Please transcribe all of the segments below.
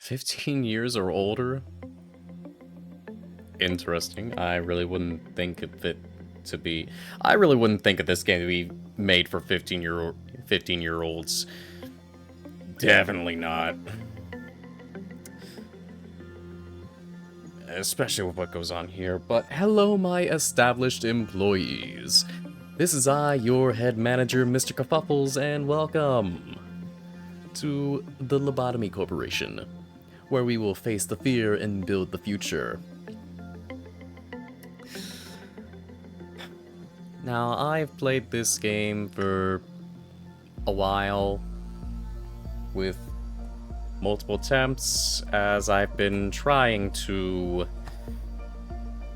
15 years or older? Interesting. I really wouldn't think of it to be... I really wouldn't think of this game to be made for 15-year-olds. Definitely not. Especially with what goes on here. But hello, my established employees. This is I, your head manager, Mr. Kafuffles, and welcome to the Lobotomy Corporation, where we will face the fear and build the future. Now, I've played this game for a while, with multiple attempts, as I've been trying to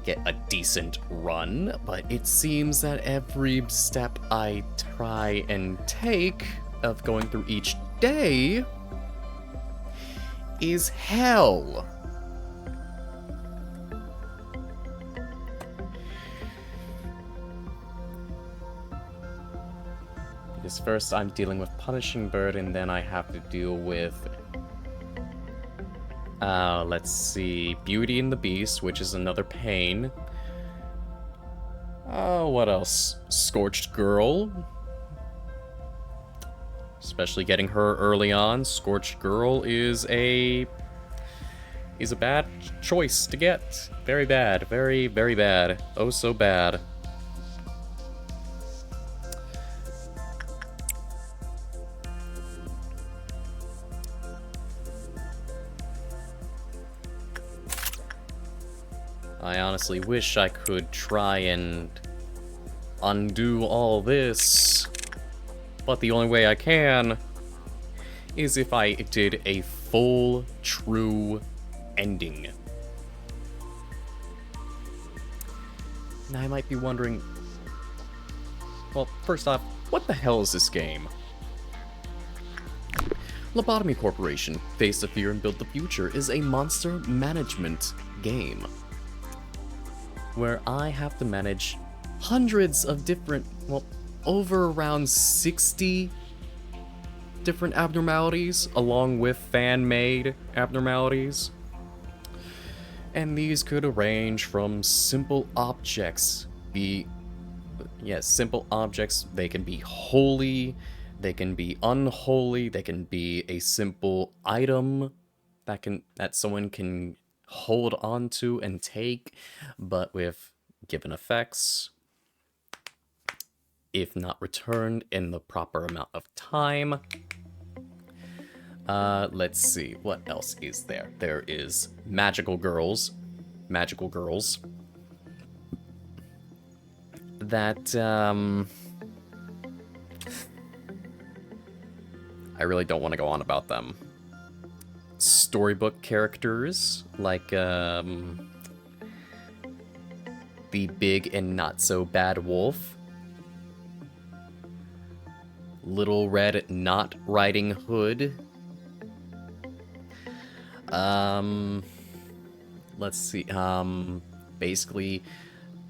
get a decent run, but it seems that every step I try and take of going through each day is hell. Because first I'm dealing with Punishing Bird, and then I have to deal with let's see, Beauty and the Beast, which is another pain. What else? Scorched Girl. Especially getting her early on. Scorched Girl is a bad choice to get. Very bad. Very, very bad. Oh, so bad. I honestly wish I could try and undo all this, but the only way I can is if I did a full, true ending. Now I might be wondering, well, first off, what the hell is this game? Lobotomy Corporation, Face the Fear and Build the Future, is a monster management game where I have to manage hundreds of different, well, over around 60 different abnormalities, along with fan-made abnormalities. And these could range from simple objects, simple objects. They can be holy, they can be unholy, they can be a simple item that someone can hold on to and take, but with given effects, if not returned in the proper amount of time. Let's see, what else is there? There is magical girls that, I really don't want to go on about them. Storybook characters, like, the Big and Not So Bad Wolf, Little Red Not Riding Hood, let's see, basically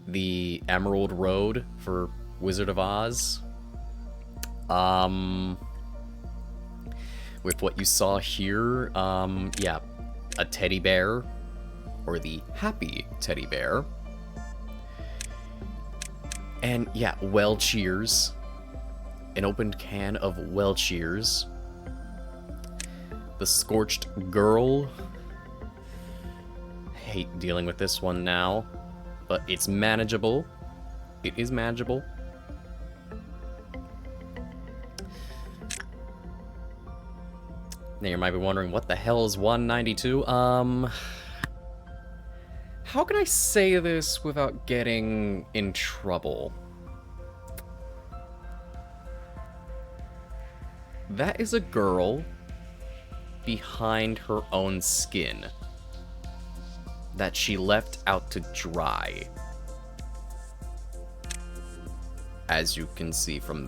the Emerald Road for Wizard of Oz, with what you saw here, yeah, a teddy bear, or the happy teddy bear. And yeah, Well Cheers. An opened can of Well Cheers. The Scorched Girl. Hate dealing with this one now, but it's manageable. It is manageable. Now you might be wondering, what the hell is 192? How can I say this without getting in trouble? That is a girl behind her own skin that she left out to dry. As you can see from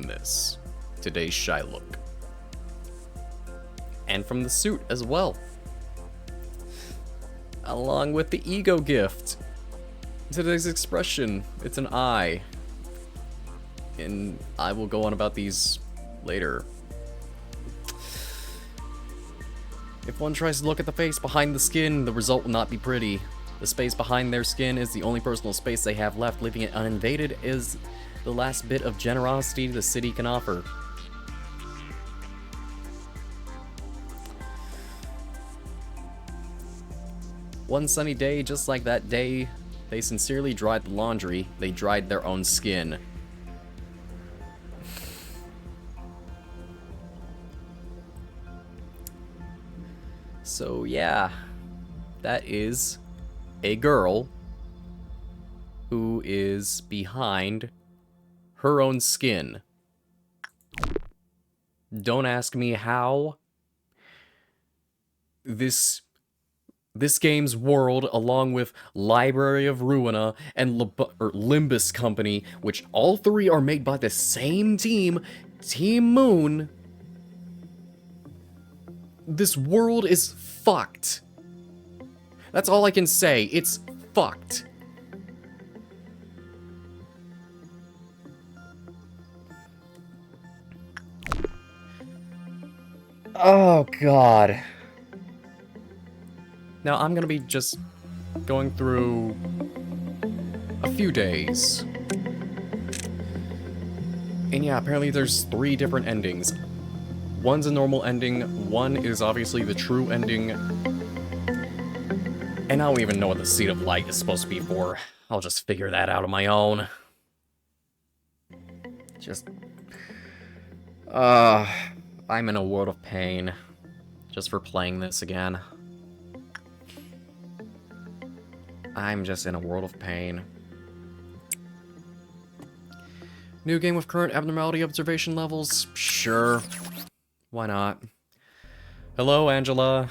this, today's shy look. And from the suit as well. Along with the ego gift. Today's expression, it's an eye. And I will go on about these later. If one tries to look at the face behind the skin, the result will not be pretty. The space behind their skin is the only personal space they have left. Leaving it uninvaded is the last bit of generosity the city can offer. One sunny day, just like that day, they sincerely dried the laundry. They dried their own skin. So yeah, that is a girl who is behind her own skin. Don't ask me how this game's world, along with Library of Ruina and Limbus Company, which all three are made by the same team, Team Moon. This world is fucked. That's all I can say. It's fucked. Oh, God. Now, I'm gonna be just going through a few days. And yeah, apparently there's 3 different endings. One's a normal ending, one is obviously the true ending. And I don't even know what the Seed of Light is supposed to be for. I'll just figure that out on my own. Just... I'm in a world of pain. Just for playing this again. I'm just in a world of pain. New game with current abnormality observation levels? Sure. Why not? Hello, Angela.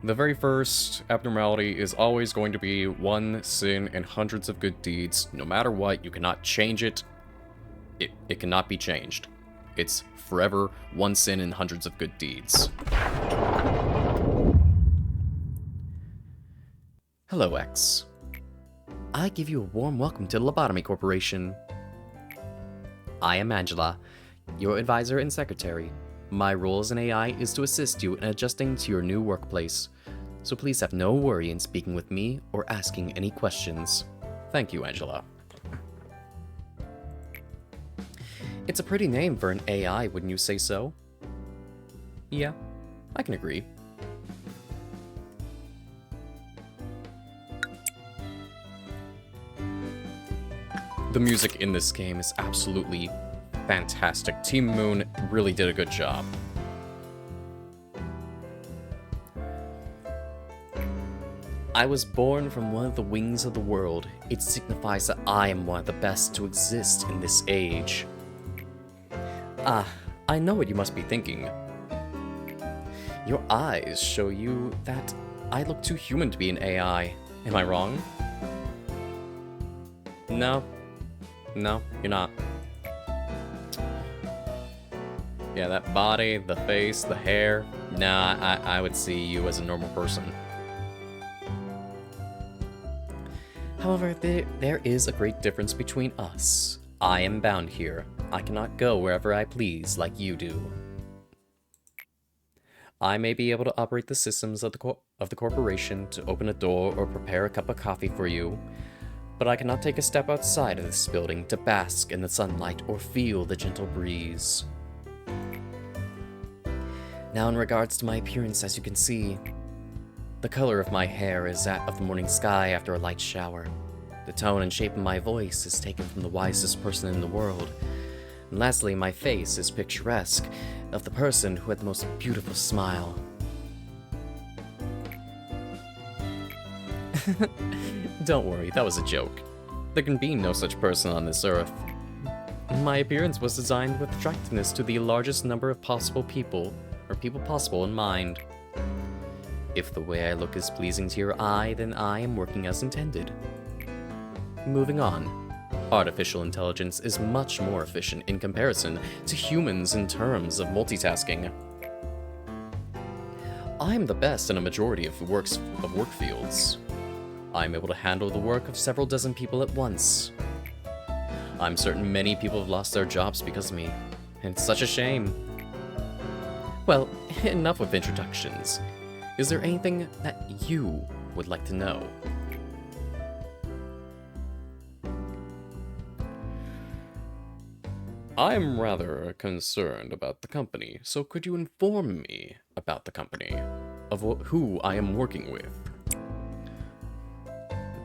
The very first abnormality is always going to be one sin and hundreds of good deeds. No matter what, you cannot change it. It cannot be changed. It's forever one sin and hundreds of good deeds. Hello, X. I give you a warm welcome to the Lobotomy Corporation. I am Angela, your advisor and secretary. My role as an AI is to assist you in adjusting to your new workplace, so please have no worry in speaking with me or asking any questions. Thank you, Angela. It's a pretty name for an AI, wouldn't you say so? Yeah, I can agree. The music in this game is absolutely fantastic. Team Moon really did a good job. I was born from one of the wings of the world. It signifies that I am one of the best to exist in this age. Ah, I know what you must be thinking. Your eyes show you that I look too human to be an AI. Am I wrong? No. No, you're not. Yeah, that body, the face, the hair. Nah, I would see you as a normal person. However, there is a great difference between us. I am bound here. I cannot go wherever I please like you do. I may be able to operate the systems of the corporation to open a door or prepare a cup of coffee for you, but I cannot take a step outside of this building to bask in the sunlight or feel the gentle breeze. Now, in regards to my appearance, as you can see, the color of my hair is that of the morning sky after a light shower. The tone and shape of my voice is taken from the wisest person in the world. And lastly, my face is picturesque of the person who had the most beautiful smile. Don't worry, that was a joke. There can be no such person on this earth. My appearance was designed with attractiveness to the largest number of possible people, or people possible in mind. If the way I look is pleasing to your eye, then I am working as intended. Moving on. Artificial intelligence is much more efficient in comparison to humans in terms of multitasking. I am the best in a majority of work fields. I am able to handle the work of several dozen people at once. I'm certain many people have lost their jobs because of me, It's such a shame. Well, enough with introductions. Is there anything that you would like to know? I'm rather concerned about the company, so could you inform me about the company, of who I am working with?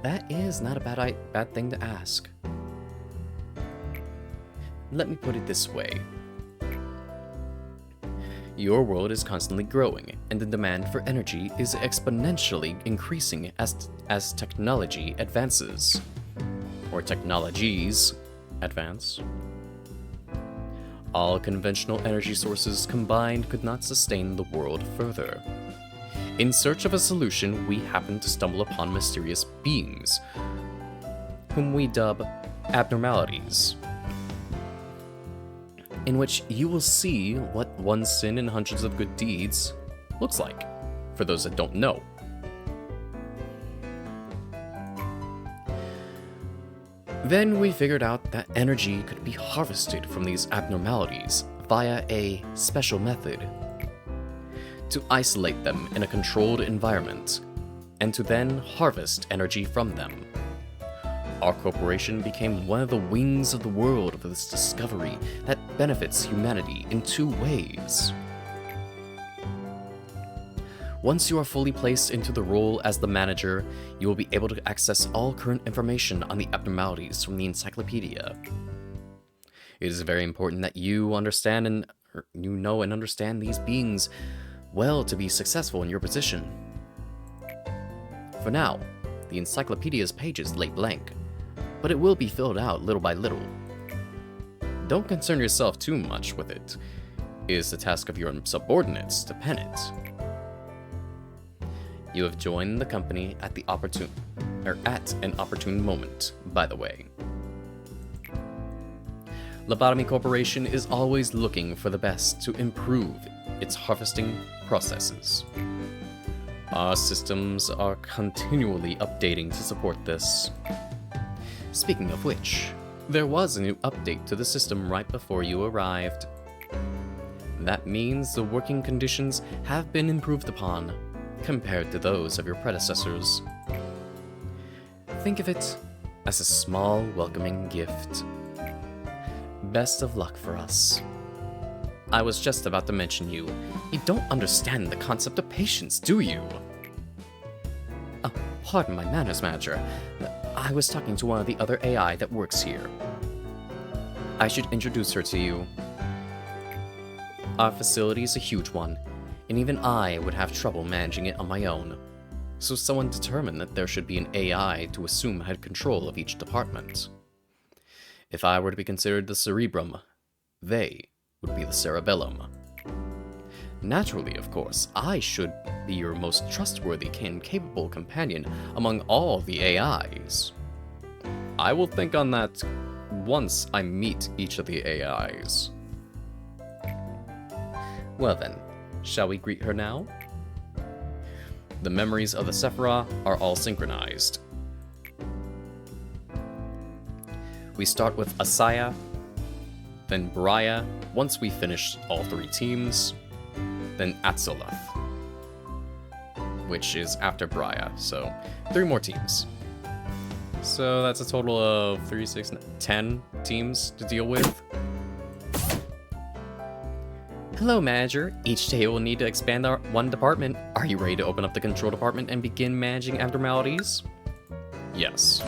That is not a bad thing to ask. Let me put it this way. Your world is constantly growing, and the demand for energy is exponentially increasing as technology advances. Or technologies advance. All conventional energy sources combined could not sustain the world further. In search of a solution, we happen to stumble upon mysterious beings, whom we dub abnormalities, in which you will see what one sin and hundreds of good deeds looks like, for those that don't know. Then we figured out that energy could be harvested from these abnormalities via a special method to isolate them in a controlled environment and to then harvest energy from them. Our corporation became one of the wings of the world of this discovery that benefits humanity in two ways. Once you are fully placed into the role as the manager, you will be able to access all current information on the abnormalities from the encyclopedia. It is very important that you understand and understand these beings well to be successful in your position. For now, the encyclopedia's pages lay blank, but it will be filled out little by little. Don't concern yourself too much with it. It is the task of your subordinates to pen it. You have joined the company at an opportune moment, by the way. Lobotomy Corporation is always looking for the best to improve its harvesting processes. Our systems are continually updating to support this. Speaking of which, there was a new update to the system right before you arrived. That means the working conditions have been improved upon, compared to those of your predecessors. Think of it as a small, welcoming gift. Best of luck for us. I was just about to mention you. You don't understand the concept of patience, do you? Pardon my manners, manager. I was talking to one of the other AI that works here. I should introduce her to you. Our facility is a huge one, and even I would have trouble managing it on my own. So someone determined that there should be an AI to assume head control of each department. If I were to be considered the cerebrum, they would be the cerebellum. Naturally, of course, I should be your most trustworthy and capable companion among all the AIs. I will think on that once I meet each of the AIs. Well then, shall we greet her now? The memories of the Sephirot are all synchronized. We start with Asaya, then Briah, once we finish all three teams, then Atzilath, which is after Briah, so 3 more teams. So that's a total of 3, 6, 10 teams to deal with. Hello, manager. Each day we'll need to expand our one department. Are you ready to open up the control department and begin managing abnormalities? Yes.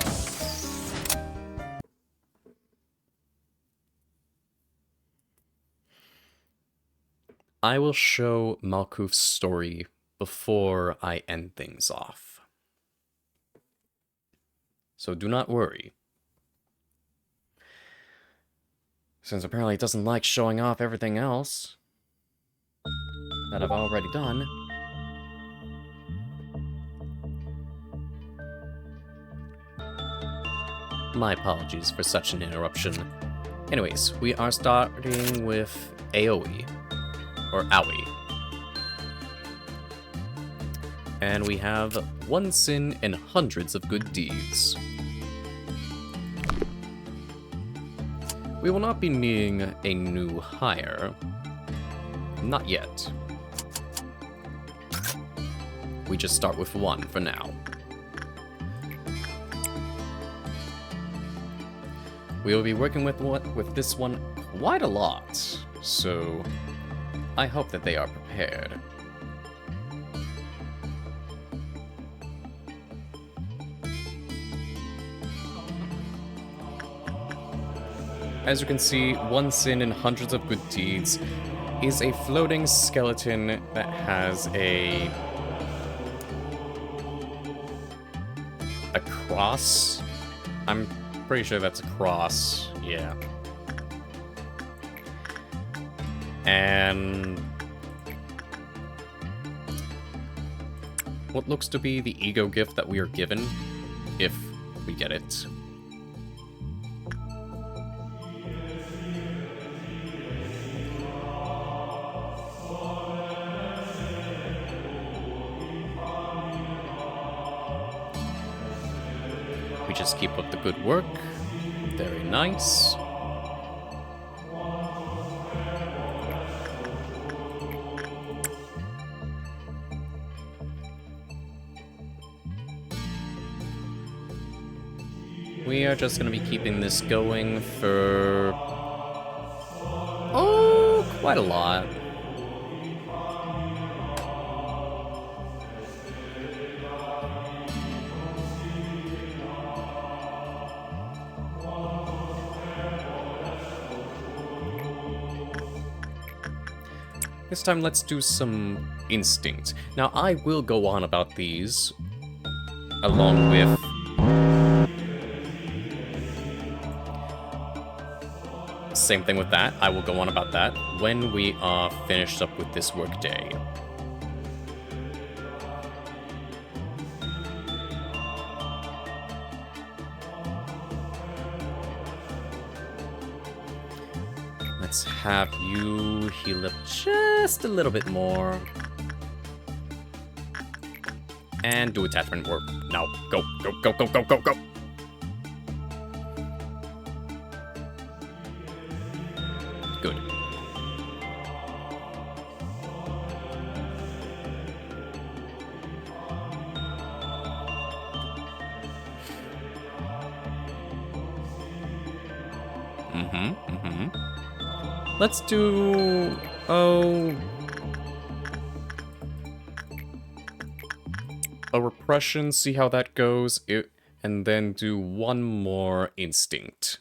I will show Malkuth's story before I end things off. So do not worry. Since apparently it doesn't like showing off everything else that I've already done. My apologies for such an interruption. Anyways, we are starting with Aoi. Or Aoi. And we have 1 sin and hundreds of good deeds. We will not be needing a new hire. Not yet. We just start with one for now. We will be working with this one quite a lot, so I hope that they are prepared. As you can see, one sin in hundreds of good deeds is a floating skeleton that has a cross. I'm pretty sure that's a cross, yeah. And what looks to be the ego gift that we are given, if we get it. We just keep up the good work. Very nice. We are just going to be keeping this going for... oh, quite a lot. This time, let's do some instinct. Now, I will go on about these, along with... same thing with that. I will go on about that when we are finished up with this workday. Let's have you heal up just a little bit more. And do attachment work. Now, go, go, go, go, go, go, go! Good. Let's do... oh... a repression, see how that goes, and then do one more instinct.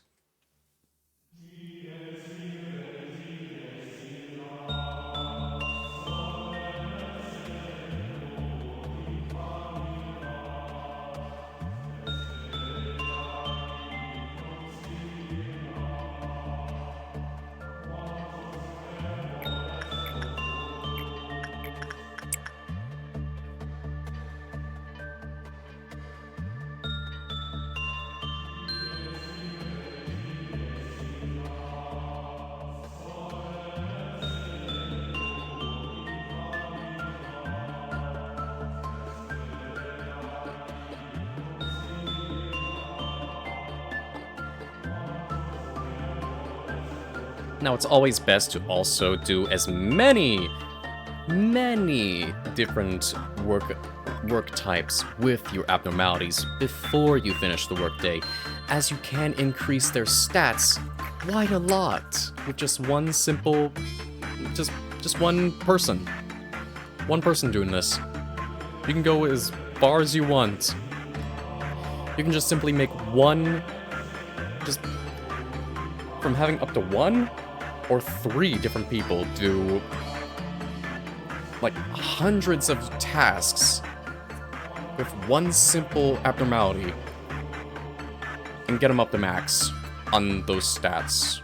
Now, it's always best to also do as many different work types with your abnormalities before you finish the workday, as you can increase their stats quite a lot with just one simple, just one person. One person doing this. You can go as far as you want. You can just simply make one, just from having up to 1 or 3 different people do like hundreds of tasks with one simple abnormality and get them up to max on those stats.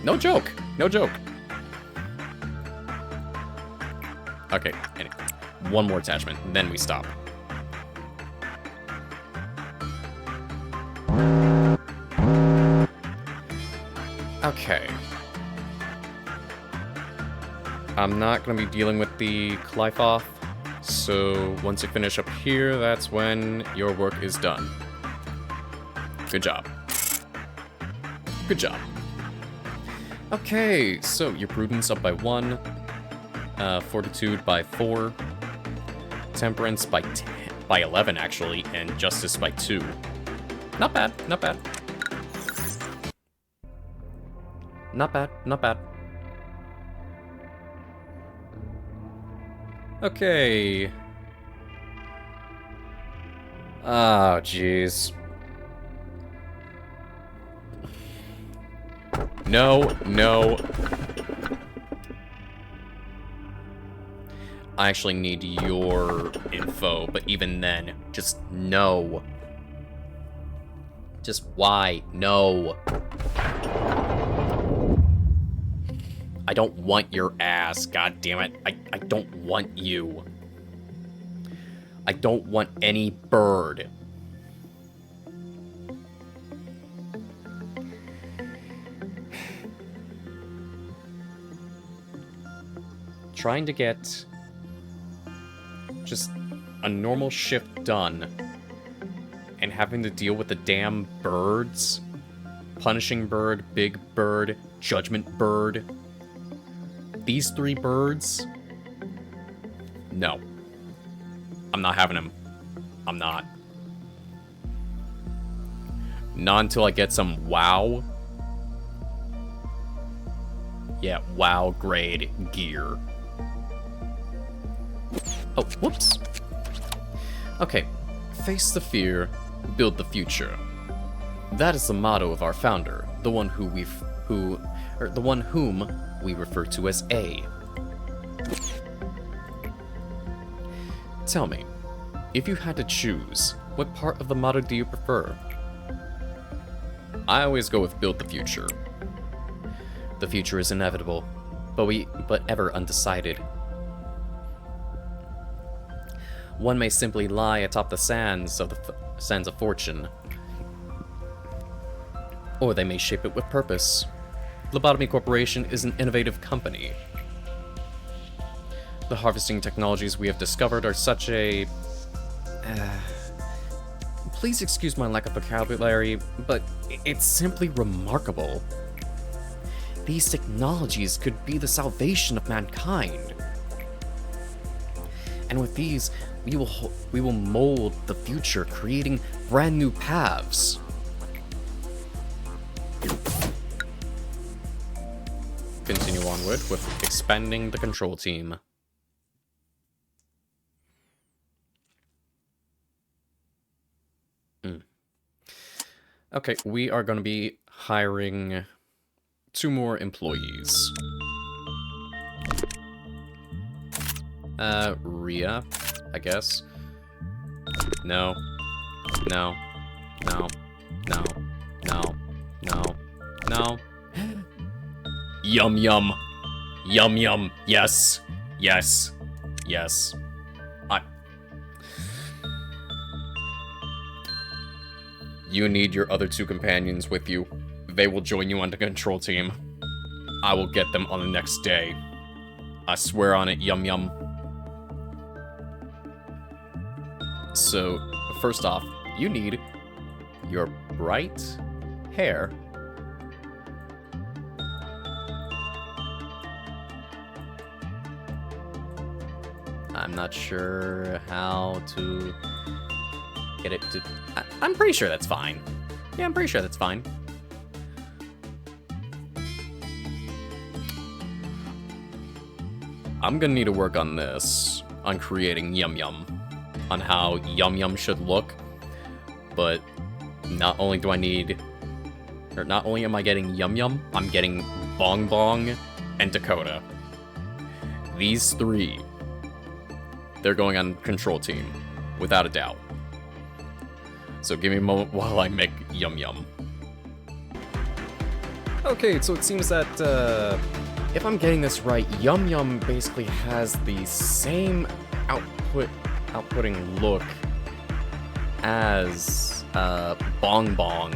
No joke, no joke. Okay, anyway, one more attachment, then we stop. Okay. I'm not going to be dealing with the Kafuffles, so once you finish up here, that's when your work is done. Good job. Good job. Okay, so your prudence up by 1, fortitude by 4, temperance by 11 actually, and justice by 2. Not bad, not bad. Not bad, not bad. Okay. Oh, jeez. No, no. I actually need your info, but even then, just no. Just why? No. I don't want your ass, god damn it. I don't want you. I don't want any bird. Trying to get just a normal shift done and having to deal with the damn birds. Punishing bird, big bird, judgment bird. These 3 birds? No. I'm not having them. I'm not. Not until I get some WoW. Yeah, WoW grade gear. Oh, whoops. Okay. Face the fear, build the future. That is the motto of our founder, the one whom we refer to as A. Tell me, if you had to choose, what part of the motto do you prefer? I always go with build the future. The future is inevitable, but ever undecided. One may simply lie atop the sands of fortune, or they may shape it with purpose. Lobotomy Corporation is an innovative company. The harvesting technologies we have discovered are such a... please excuse my lack of vocabulary, but it's simply remarkable. These technologies could be the salvation of mankind. And with these, we will mold the future, creating brand new paths. Continue onward with expanding the control team. Okay, we are going to be hiring 2 more employees. Rhea, I guess. No. No. No. No. No. No. No. Yum yum. Yum yum. Yes. Yes. Yes. You need your other 2 companions with you. They will join you on the control team. I will get them on the next day. I swear on it, yum yum. So, first off, you need your bright hair. I'm not sure how to get it to... I'm pretty sure that's fine. Yeah, I'm pretty sure that's fine. I'm gonna need to work on this, on creating Yum Yum, on how Yum Yum should look, but not only do I need... Or not only am I getting Yum Yum, I'm getting Bong Bong and Dakota. These 3, they're going on control team, without a doubt. So give me a moment while I make Yum Yum. Okay, so it seems that, if I'm getting this right, Yum Yum basically has the same outputting look as, Bong Bong.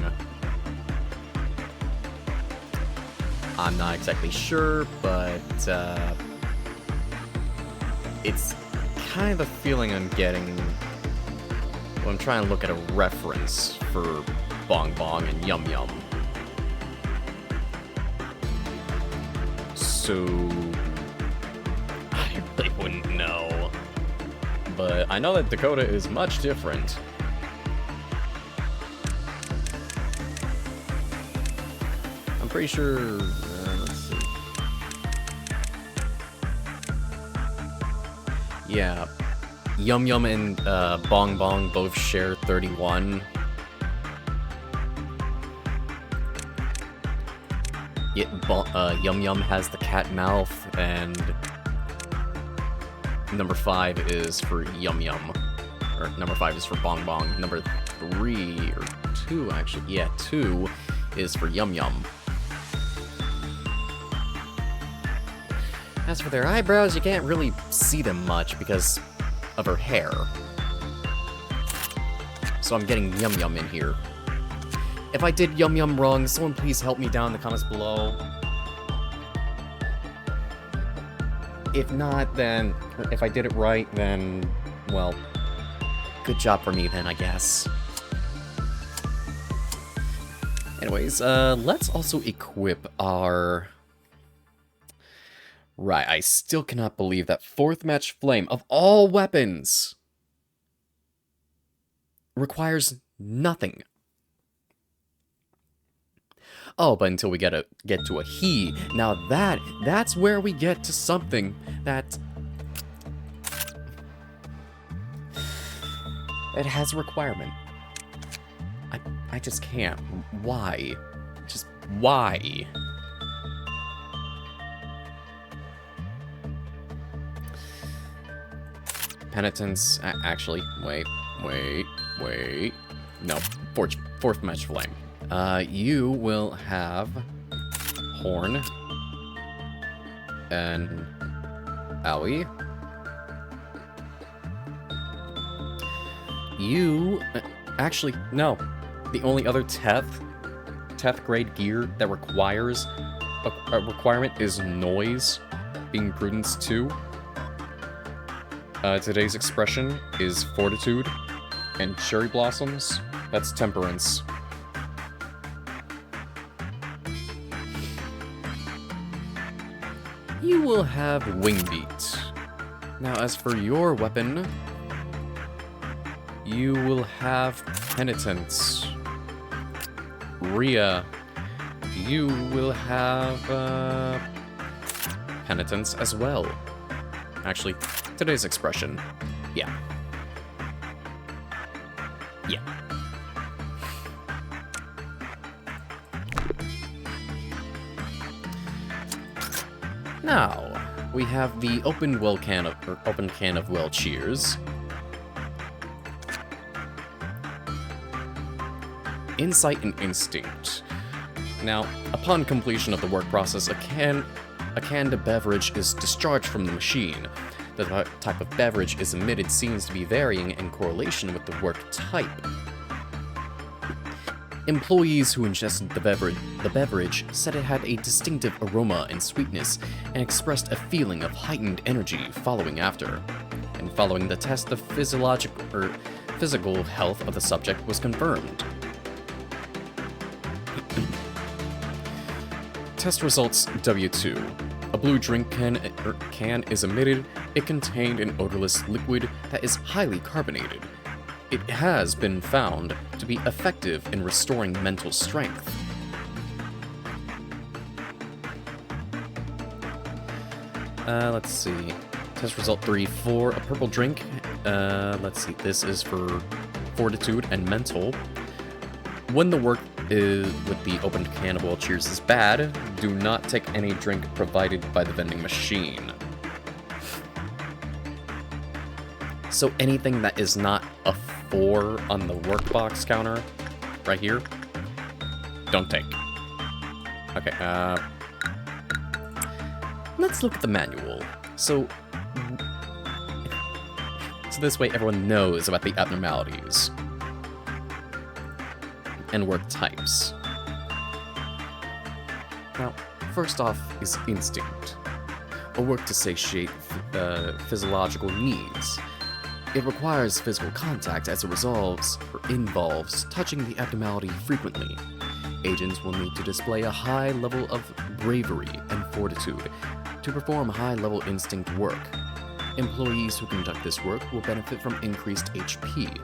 I'm not exactly sure, but, it's kind of the feeling I'm getting when I'm trying to look at a reference for Bong Bong and Yum Yum. so I really wouldn't know. But I know that Dakota is much different. I'm pretty sure, let's see. Yeah, Yum Yum and Bong Bong both share 31. Yum Yum has the cat mouth, and number 5 is for Yum Yum. Or number 5 is for Bong Bong. Number 3, or 2 actually, yeah, 2 is for Yum Yum. As for their eyebrows, you can't really see them much because of her hair. So I'm getting Yum Yum in here. If I did Yum Yum wrong, someone please help me down in the comments below. If not, then, if I did it right, then, well, good job for me then, I guess. Anyways, let's also equip our... Right, I still cannot believe that 4th match flame of all weapons requires nothing. Oh, but until we get to a he, now that's where we get to something that it has a requirement. I just can't. Why? Just why? Penitence. Actually, wait. No, 4th match flame. You will have Horn and Owie. You actually no. The only other 10th grade gear that requires a requirement is noise, being prudence 2. Today's expression is fortitude, and cherry blossoms, that's temperance. You will have Wingbeat. Now, as for your weapon, you will have Penitence. Rhea, you will have Penitence as well. Actually, today's expression. Yeah. Now, we have the open can of well cheers. Insight and instinct. Now, upon completion of the work process, a canned beverage is discharged from the machine. The type of beverage is emitted seems to be varying in correlation with the work type. Employees who ingested the beverage said it had a distinctive aroma and sweetness, and expressed a feeling of heightened energy following after. And following the test, the physical health of the subject was confirmed. Test results W2. A blue drink can is emitted. It contained an odorless liquid that is highly carbonated. It has been found to be effective in restoring mental strength. Let's see. Test result 3 for a purple drink. Let's see. This is for fortitude and mental. When the work with the opened can of well cheers is bad, do not take any drink provided by the vending machine. So anything that is not a 4 on the workbox counter, right here, don't take. Okay, let's look at the manual. So this way everyone knows about the abnormalities and work types. Now, first off is instinct, a work to satiate physiological needs. It requires physical contact as it involves touching the abnormality frequently. Agents will need to display a high level of bravery and fortitude to perform high-level instinct work. Employees who conduct this work will benefit from increased HP.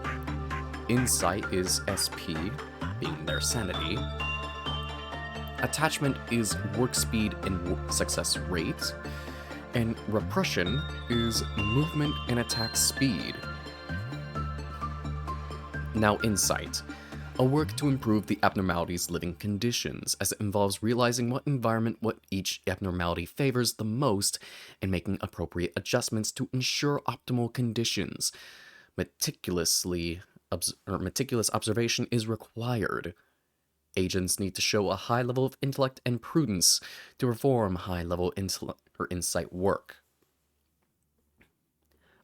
Insight is SP, being their sanity. Attachment is work speed and success rate. And repression is movement and attack speed. Now insight. A work to improve the abnormalities' living conditions, as it involves realizing what environment each abnormality favors the most and making appropriate adjustments to ensure optimal conditions. Meticulous observation is required. Agents need to show a high level of intellect and prudence to perform high-level insight work.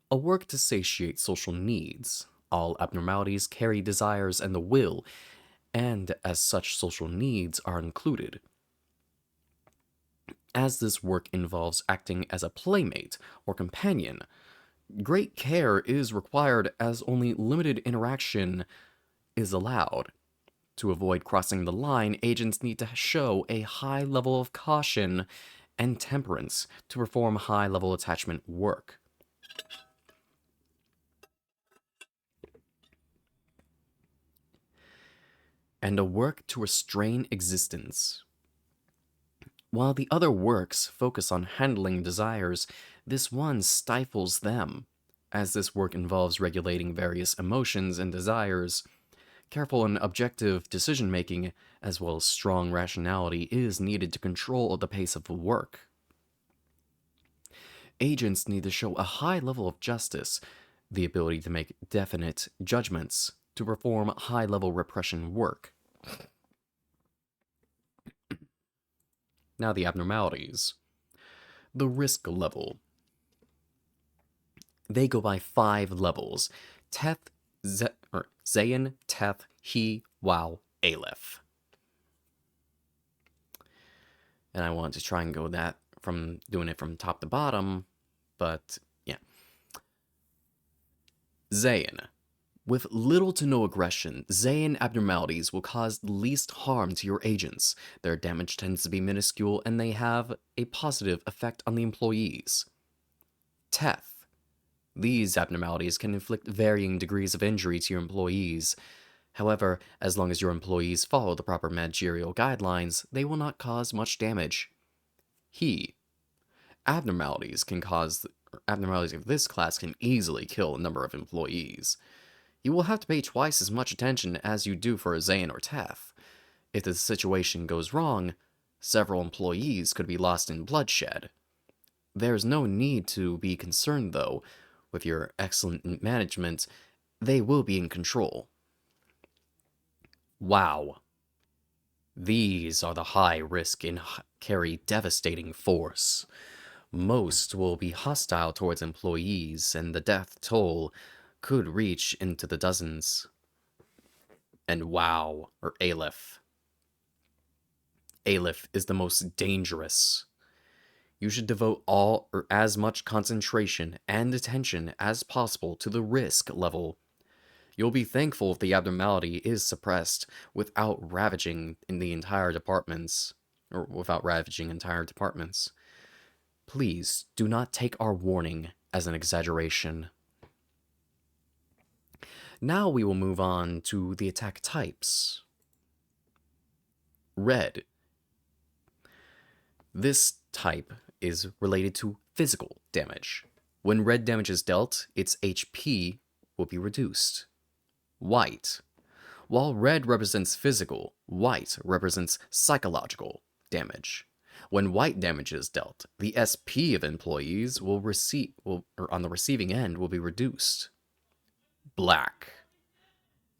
A work to satiate social needs. All abnormalities carry desires and the will, and as such social needs are included. As this work involves acting as a playmate or companion, great care is required as only limited interaction is allowed. To avoid crossing the line, agents need to show a high level of caution and temperance to perform high-level attachment work. And a work to restrain existence. While the other works focus on handling desires, this one stifles them. As this work involves regulating various emotions and desires, careful and objective decision-making, as well as strong rationality, is needed to control the pace of the work. Agents need to show a high level of justice, the ability to make definite judgments, to perform high-level repression work. Now the abnormalities. The risk level. They go by 5 levels. Teth, Zayin, Teth, He, Wow, Aleph. And I want to try and go that from doing it from top to bottom, but yeah. Zayin. With little to no aggression, Zayin abnormalities will cause the least harm to your agents. Their damage tends to be minuscule and they have a positive effect on the employees. Teth. These abnormalities can inflict varying degrees of injury to your employees. However, as long as your employees follow the proper managerial guidelines, they will not cause much damage. He. Abnormalities of this class can easily kill a number of employees. You will have to pay twice as much attention as you do for a Zayin or Teth. If the situation goes wrong, several employees could be lost in bloodshed. There's no need to be concerned, though. With your excellent management, they will be in control. Wow. These are the high risk and carry devastating force. Most will be hostile towards employees, and the death toll could reach into the dozens. And Wow, or Aleph. Aleph is the most dangerous. You should devote all or as much concentration and attention as possible to the risk level. You'll be thankful if the abnormality is suppressed without ravaging entire departments. Please do not take our warning as an exaggeration. Now we will move on to the attack types. Red. This type is related to physical damage. When red damage is dealt, its HP will be reduced. White. While red represents physical, white represents psychological damage. When white damage is dealt, the SP of employees on the receiving end will be reduced. Black.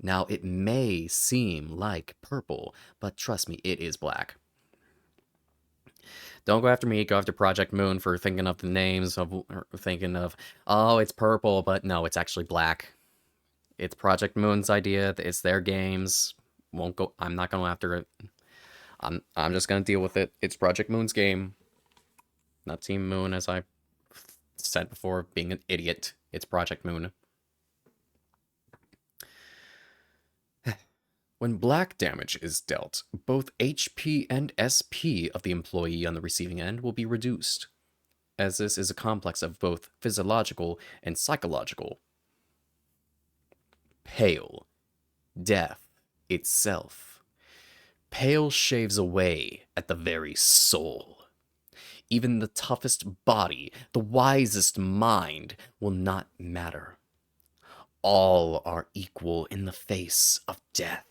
Now, it may seem like purple, but trust me, it is black. Don't go after me, go after Project Moon for thinking of the names oh, it's purple, but no, it's actually black. It's Project Moon's idea, it's their games. I'm not going after it. I'm just gonna deal with it. It's Project Moon's game. Not Team Moon, as I said before, being an idiot. It's Project Moon. When black damage is dealt, both HP and SP of the employee on the receiving end will be reduced, as this is a complex of both physiological and psychological. Pale. Death itself. Pale shaves away at the very soul. Even the toughest body, the wisest mind, will not matter. All are equal in the face of death.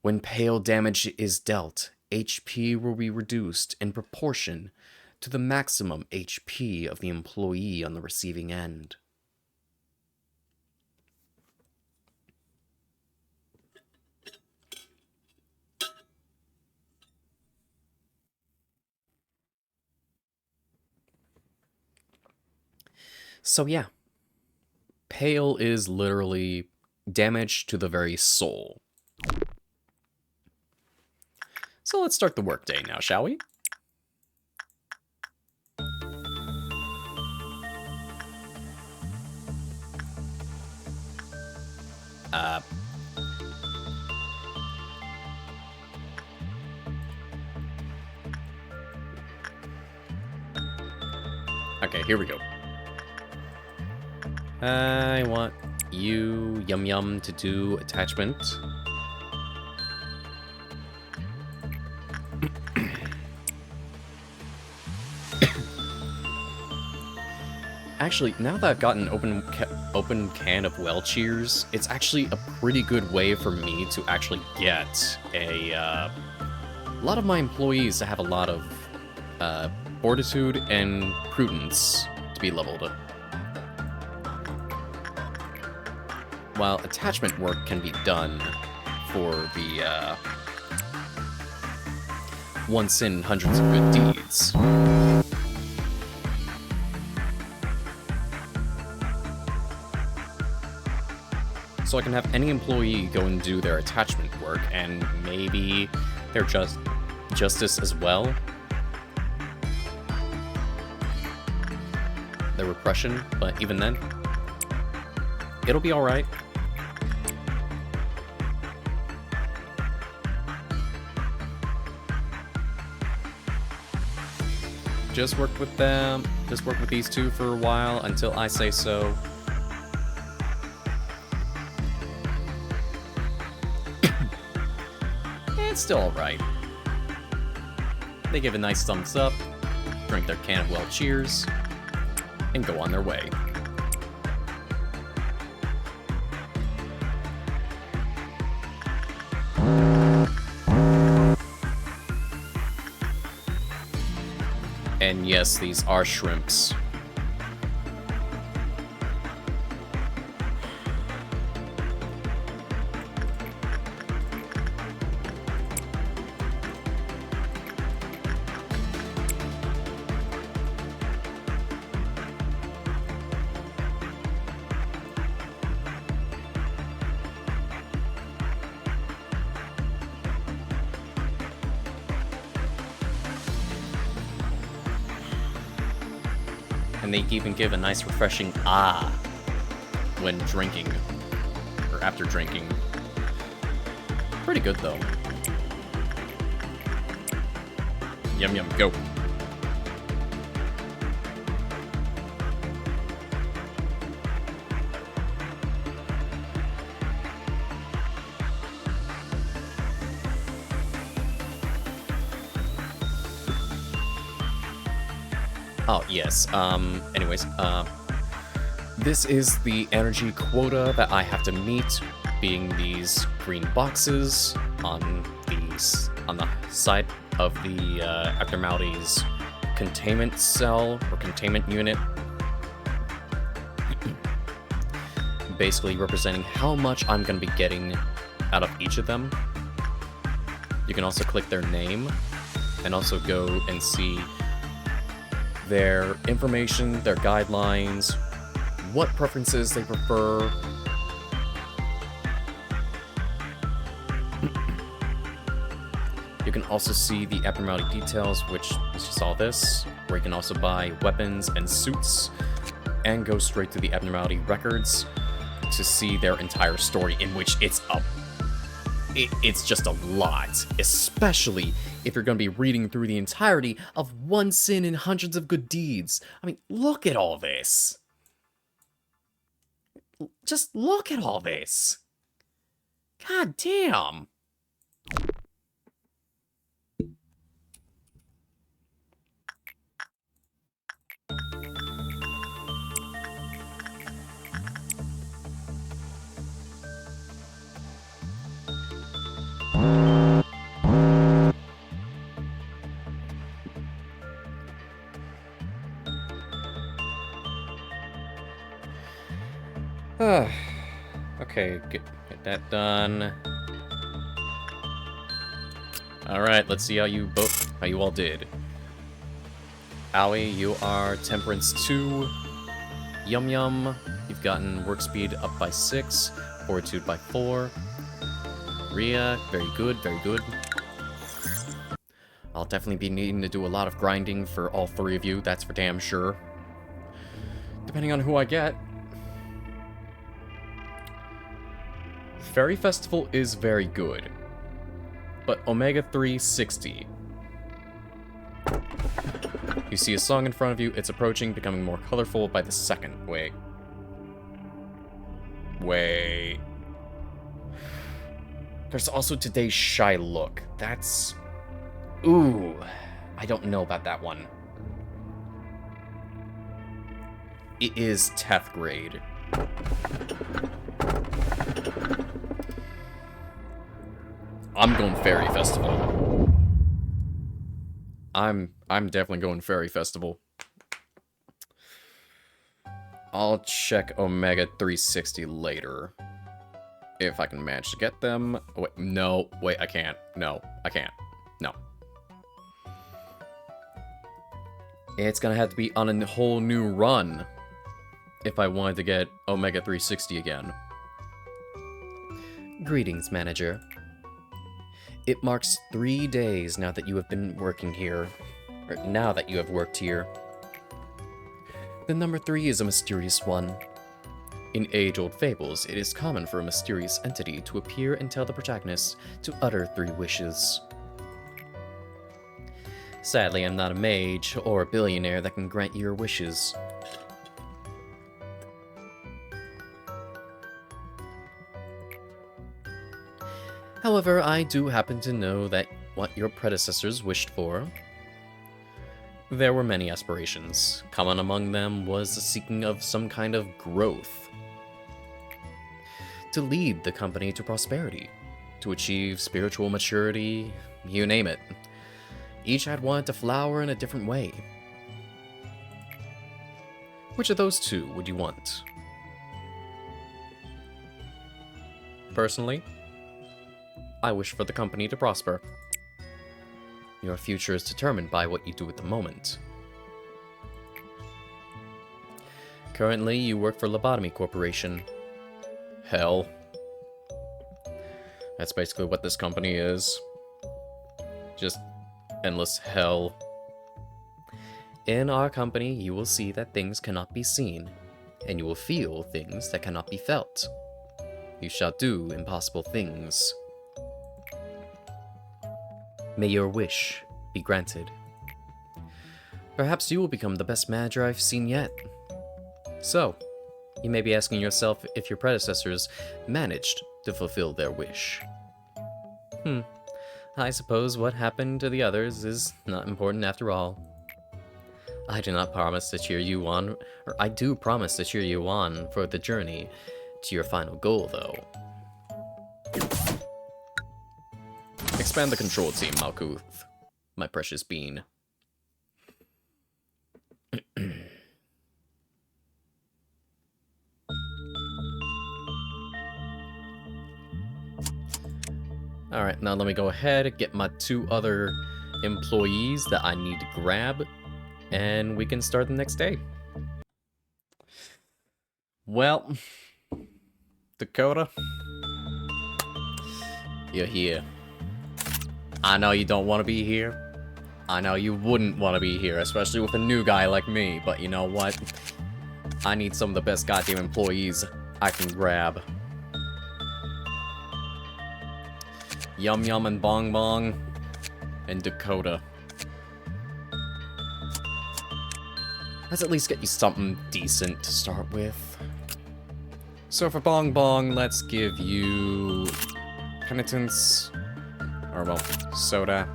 When pale damage is dealt, HP will be reduced in proportion to the maximum HP of the employee on the receiving end. So yeah, pale is literally damage to the very soul. So let's start the workday now, shall we? Okay, here we go. I want you, Yum Yum, to do attachment. Actually, now that I've got an open can of well cheers, it's actually a pretty good way for me to actually get a lot of my employees to have a lot of fortitude and prudence to be leveled. While attachment work can be done for the once in hundreds of good deeds. So I can have any employee go and do their attachment work, and maybe their justice as well. Their repression, but even then, it'll be alright. Just work with them, just work with these two for a while until I say so. It's still alright. They give a nice thumbs up, drink their can of well cheers, and go on their way. And yes, these are shrimps. And they even give a nice refreshing ah when drinking, or after drinking. Pretty good though. Yum yum, go. Oh, yes. Anyways, this is the energy quota that I have to meet, being these green boxes on the side of the abnormalities containment cell or containment unit. Basically representing how much I'm going to be getting out of each of them. You can also click their name and also go and see their information, their guidelines, what preferences they prefer. You can also see the abnormality details, which you saw this, where you can also buy weapons and suits, and go straight to the abnormality records to see their entire story, in which it's a it's just a lot, especially if you're going to be reading through the entirety of one sin and hundreds of good deeds. I mean, look at all this. Just look at all this. God damn. Okay, get that done. Alright, let's see how you all did. Owie, you are Temperance 2. Yum Yum, you've gotten work speed up by 6, Fortitude by 4. Rhea, very good, very good. I'll definitely be needing to do a lot of grinding for all 3 of you, that's for damn sure. Depending on who I get. Fairy Festival is very good, but Omega 360. You see a song in front of you, it's approaching, becoming more colorful by the second. Wait. There's also Today's Shy Look. That's... Ooh, I don't know about that one. It is 10th grade. I'm going Fairy Festival. I'm definitely going Fairy Festival. I'll check Omega 360 later. If I can manage to get them. Wait, no. Wait, I can't. No, I can't. No. It's gonna have to be on a whole new run if I wanted to get Omega 360 again. Greetings, manager. It marks 3 days now that you have been working here. Or now that you have worked here. The number 3 is a mysterious one. In age-old fables, it is common for a mysterious entity to appear and tell the protagonist to utter 3 wishes. Sadly, I'm not a mage or a billionaire that can grant your wishes. However, I do happen to know that what your predecessors wished for. There were many aspirations. Common among them was the seeking of some kind of growth. To lead the company to prosperity. To achieve spiritual maturity, you name it. Each had wanted to flower in a different way. Which of those 2 would you want? Personally, I wish for the company to prosper. Your future is determined by what you do at the moment. Currently, you work for Lobotomy Corporation. Hell. That's basically what this company is. Just endless hell. In our company, you will see that things cannot be seen, and you will feel things that cannot be felt. You shall do impossible things. May your wish be granted. Perhaps you will become the best manager I've seen yet. So, you may be asking yourself if your predecessors managed to fulfill their wish. I suppose what happened to the others is not important after all. I do not promise to cheer you on, or I do promise to cheer you on for the journey to your final goal, though. Expand the control team, Malkuth, my precious bean. Alright, now let me go ahead and get my 2 other employees that I need to grab, and we can start the next day. Well, Dakota, you're here. I know you don't want to be here. I know you wouldn't want to be here, especially with a new guy like me, but you know what? I need some of the best goddamn employees I can grab. Yum Yum and Bong Bong, and Dakota. Let's at least get you something decent to start with. So for Bong Bong, let's give you Penitence, or well, Soda.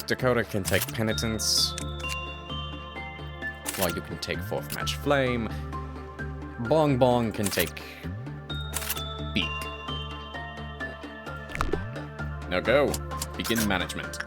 Dakota can take Penitence, while you can take Fourth Match Flame. Bong Bong can take Beak. Now go. Begin management.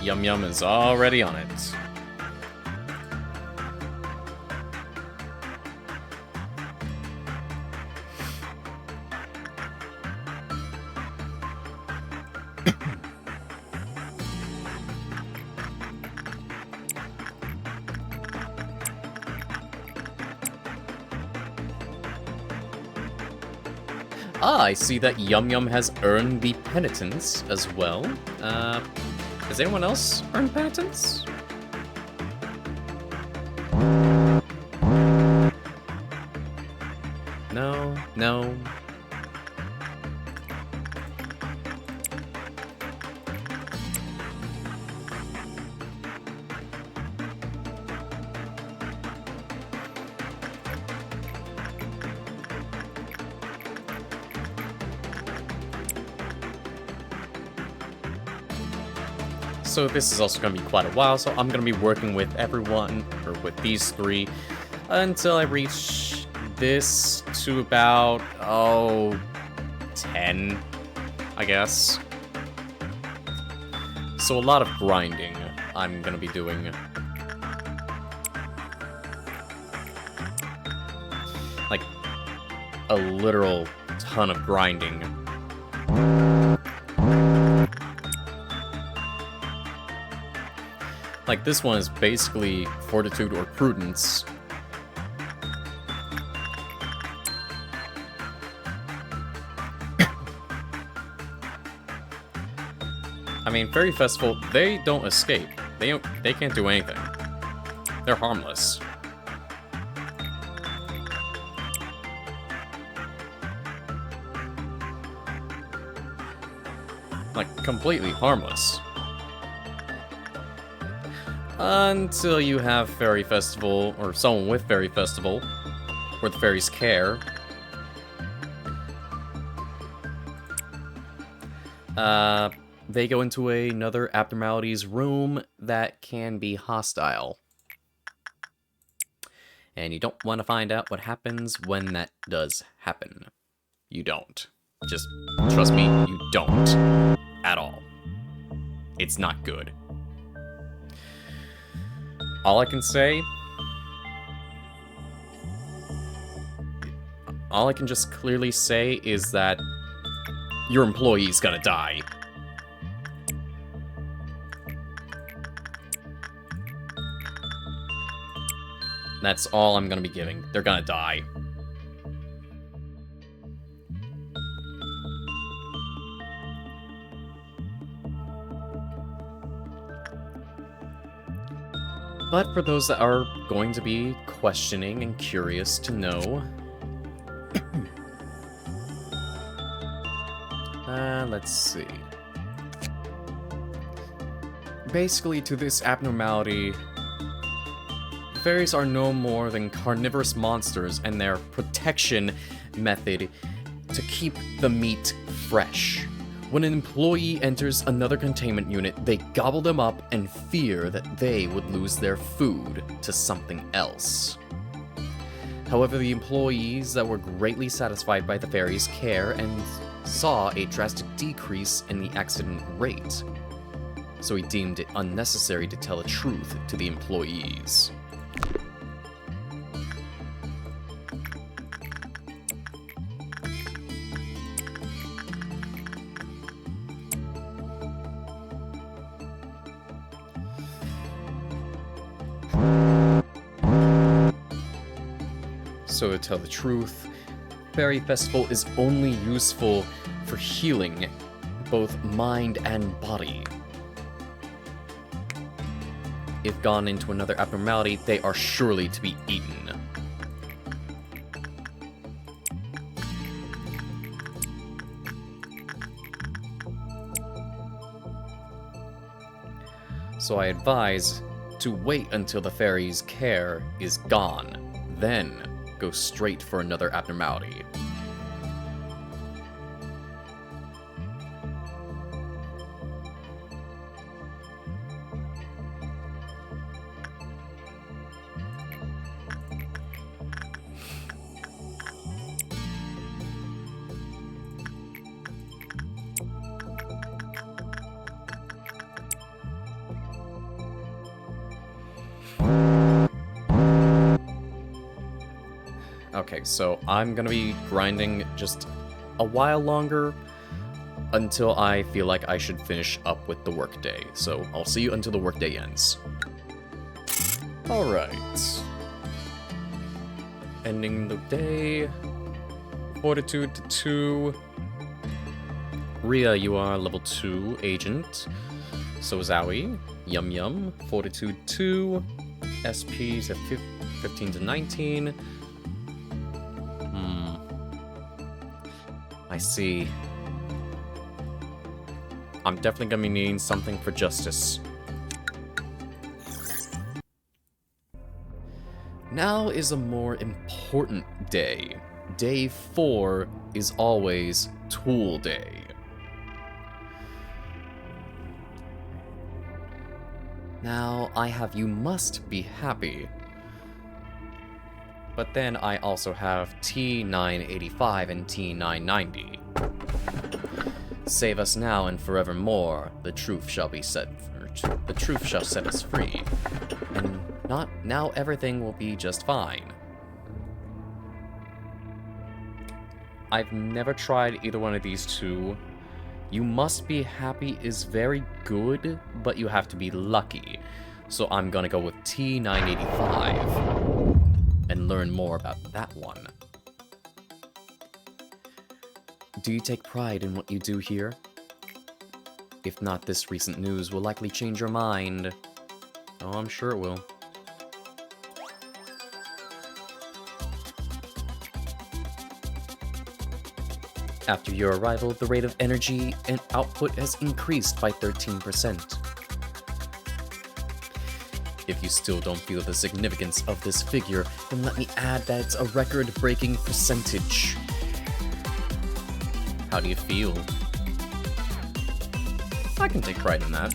Yum Yum is already on it. I see that Yum Yum has earned the penitence as well. Has anyone else earned penitence? No. So this is also going to be quite a while, so I'm going to be working with everyone, or with these three, until I reach this to about, 10, I guess. So a lot of grinding I'm going to be doing. Like, a literal ton of grinding. Like, this one is basically Fortitude or Prudence. I mean, Fairy Festival, they don't escape. They can't do anything. They're harmless. Like, completely harmless. Until you have Fairy Festival, or someone with Fairy Festival, where the fairies care. They go into another abnormalities room that can be hostile. And you don't want to find out what happens when that does happen. You don't. Just trust me, you don't. At all. It's not good. All I can just clearly say is that your employee's gonna die. That's all I'm gonna be giving. They're gonna die. But for those that are going to be questioning and curious to know, let's see. Basically, to this abnormality, fairies are no more than carnivorous monsters, and their protection method to keep the meat fresh When an employee enters another containment unit, they gobble them up and fear that they would lose their food to something else. However, the employees that were greatly satisfied by the fairy's care and saw a drastic decrease in the accident rate, so he deemed it unnecessary to tell the truth to the employees. So to tell the truth, Fairy Festival is only useful for healing both mind and body. If gone into another abnormality, they are surely to be eaten. So I advise to wait until the fairy's care is gone, then go straight for another abnormality. Okay, so I'm gonna be grinding just a while longer until I feel like I should finish up with the workday. So I'll see you until the workday ends. Alright. Ending the day. Fortitude to 2. Rhea, you are level 2 agent. So is Aoi. Yum Yum. Fortitude 2. SP to 15 to 19. I see. I'm definitely gonna be needing something for justice. Now is a more important day. Day 4 is always Tool Day. Now, I have You Must Be Happy. But then I also have T985 and T990. Save us now and forevermore, the truth shall set us free. And now everything will be just fine. I've never tried either one of these two. You Must Be Happy is very good, but you have to be lucky. So I'm gonna go with T985 and learn more about that one. Do you take pride in what you do here? If not, this recent news will likely change your mind. Oh, I'm sure it will. After your arrival, the rate of energy and output has increased by 13%. If you still don't feel the significance of this figure, then let me add that it's a record-breaking percentage. How do you feel? I can take pride in that.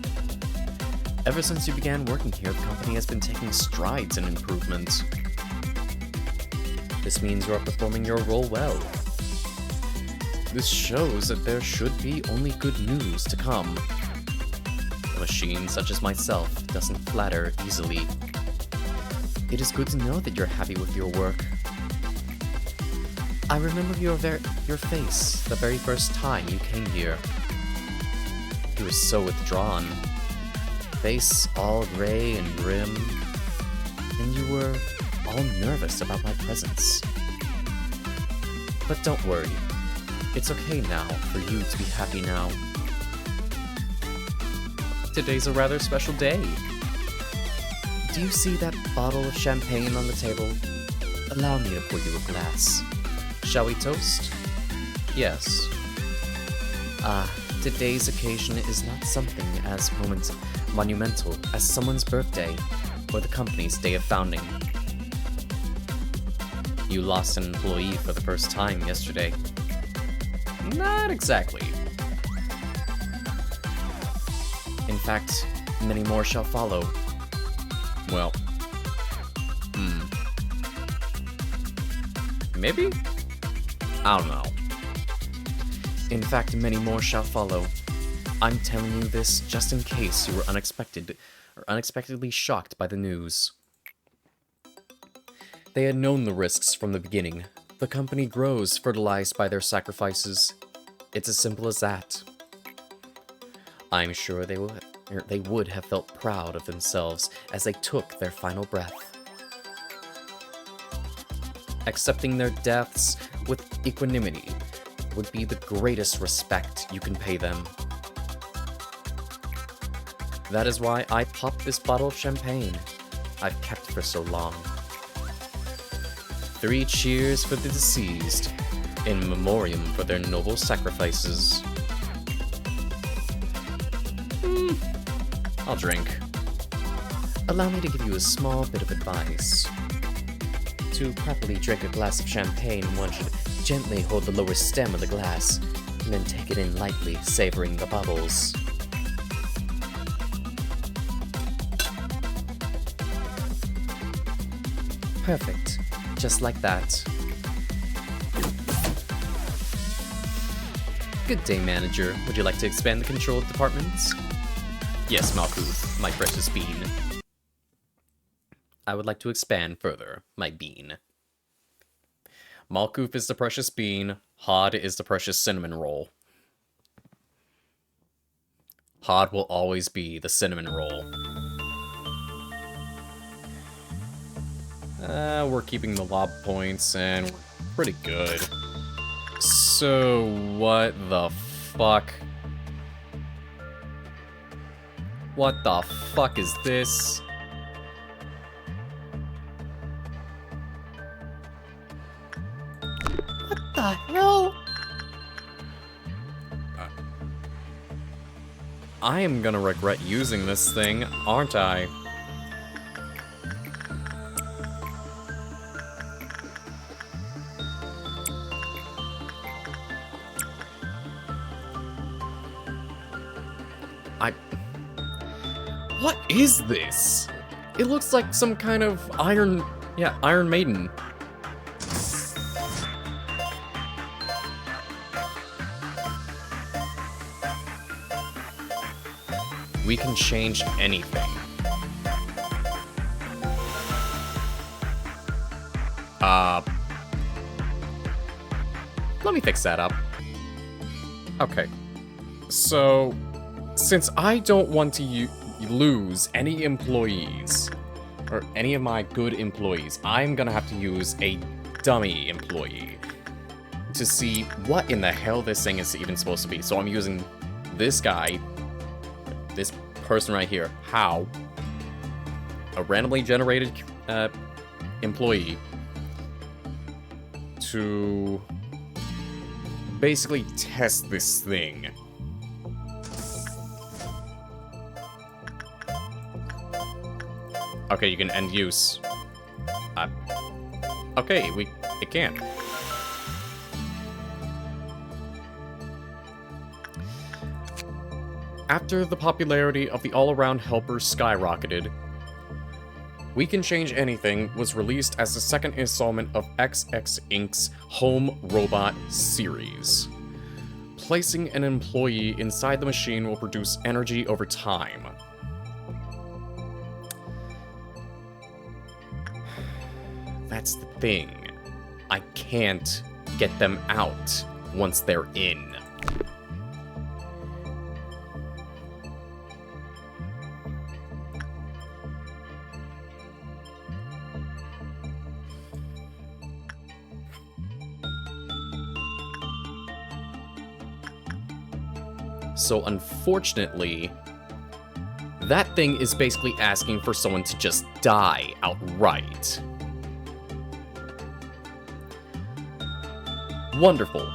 Ever since you began working here, the company has been taking strides in improvement. This means you are performing your role well. This shows that there should be only good news to come. A machine such as myself doesn't flatter easily. It is good to know that you're happy with your work. I remember your face the very first time you came here. You were so withdrawn. Face all gray and grim. And you were all nervous about my presence. But don't worry. It's okay now for you to be happy now. Today's a rather special day. Do you see that bottle of champagne on the table? Allow me to pour you a glass. Shall we toast? Yes. Today's occasion is not something as monumental as someone's birthday or the company's day of founding. You lost an employee for the first time yesterday. Not exactly. In fact, many more shall follow. Well, maybe? I don't know. In fact, many more shall follow. I'm telling you this just in case you were unexpectedly shocked by the news. They had known the risks from the beginning. The company grows, fertilized by their sacrifices. It's as simple as that. I'm sure they would have felt proud of themselves as they took their final breath. Accepting their deaths with equanimity would be the greatest respect you can pay them. That is why I popped this bottle of champagne I've kept for so long. 3 cheers for the deceased, in memoriam for their noble sacrifices. I'll drink. Allow me to give you a small bit of advice. To properly drink a glass of champagne, one should gently hold the lower stem of the glass, and then take it in lightly, savoring the bubbles. Perfect. Just like that. Good day, manager. Would you like to expand the control departments? Yes, Malkuth, my precious bean. I would like to expand further, my bean. Malkuth is the precious bean. Hod is the precious cinnamon roll. Hod will always be the cinnamon roll. We're keeping the lob points, and we're pretty good. So, what the fuck? What the fuck is this? What the hell? I am gonna regret using this thing, aren't I? What is this? It looks like some kind of Iron Maiden. We can change anything. Let me fix that up. Okay. So, since I don't want to lose any employees, or any of my good employees, I'm gonna have to use a dummy employee to see what in the hell this thing is even supposed to be. So I'm using this guy, this person right here, How, a randomly generated employee, to basically test this thing. Okay, you can end use. Okay, it can. After the popularity of the all-around helper skyrocketed, We Can Change Anything was released as the second installment of XX Inc.'s Home Robot series. Placing an employee inside the machine will produce energy over time. That's the thing. I can't get them out once they're in. So unfortunately, that thing is basically asking for someone to just die outright. Wonderful.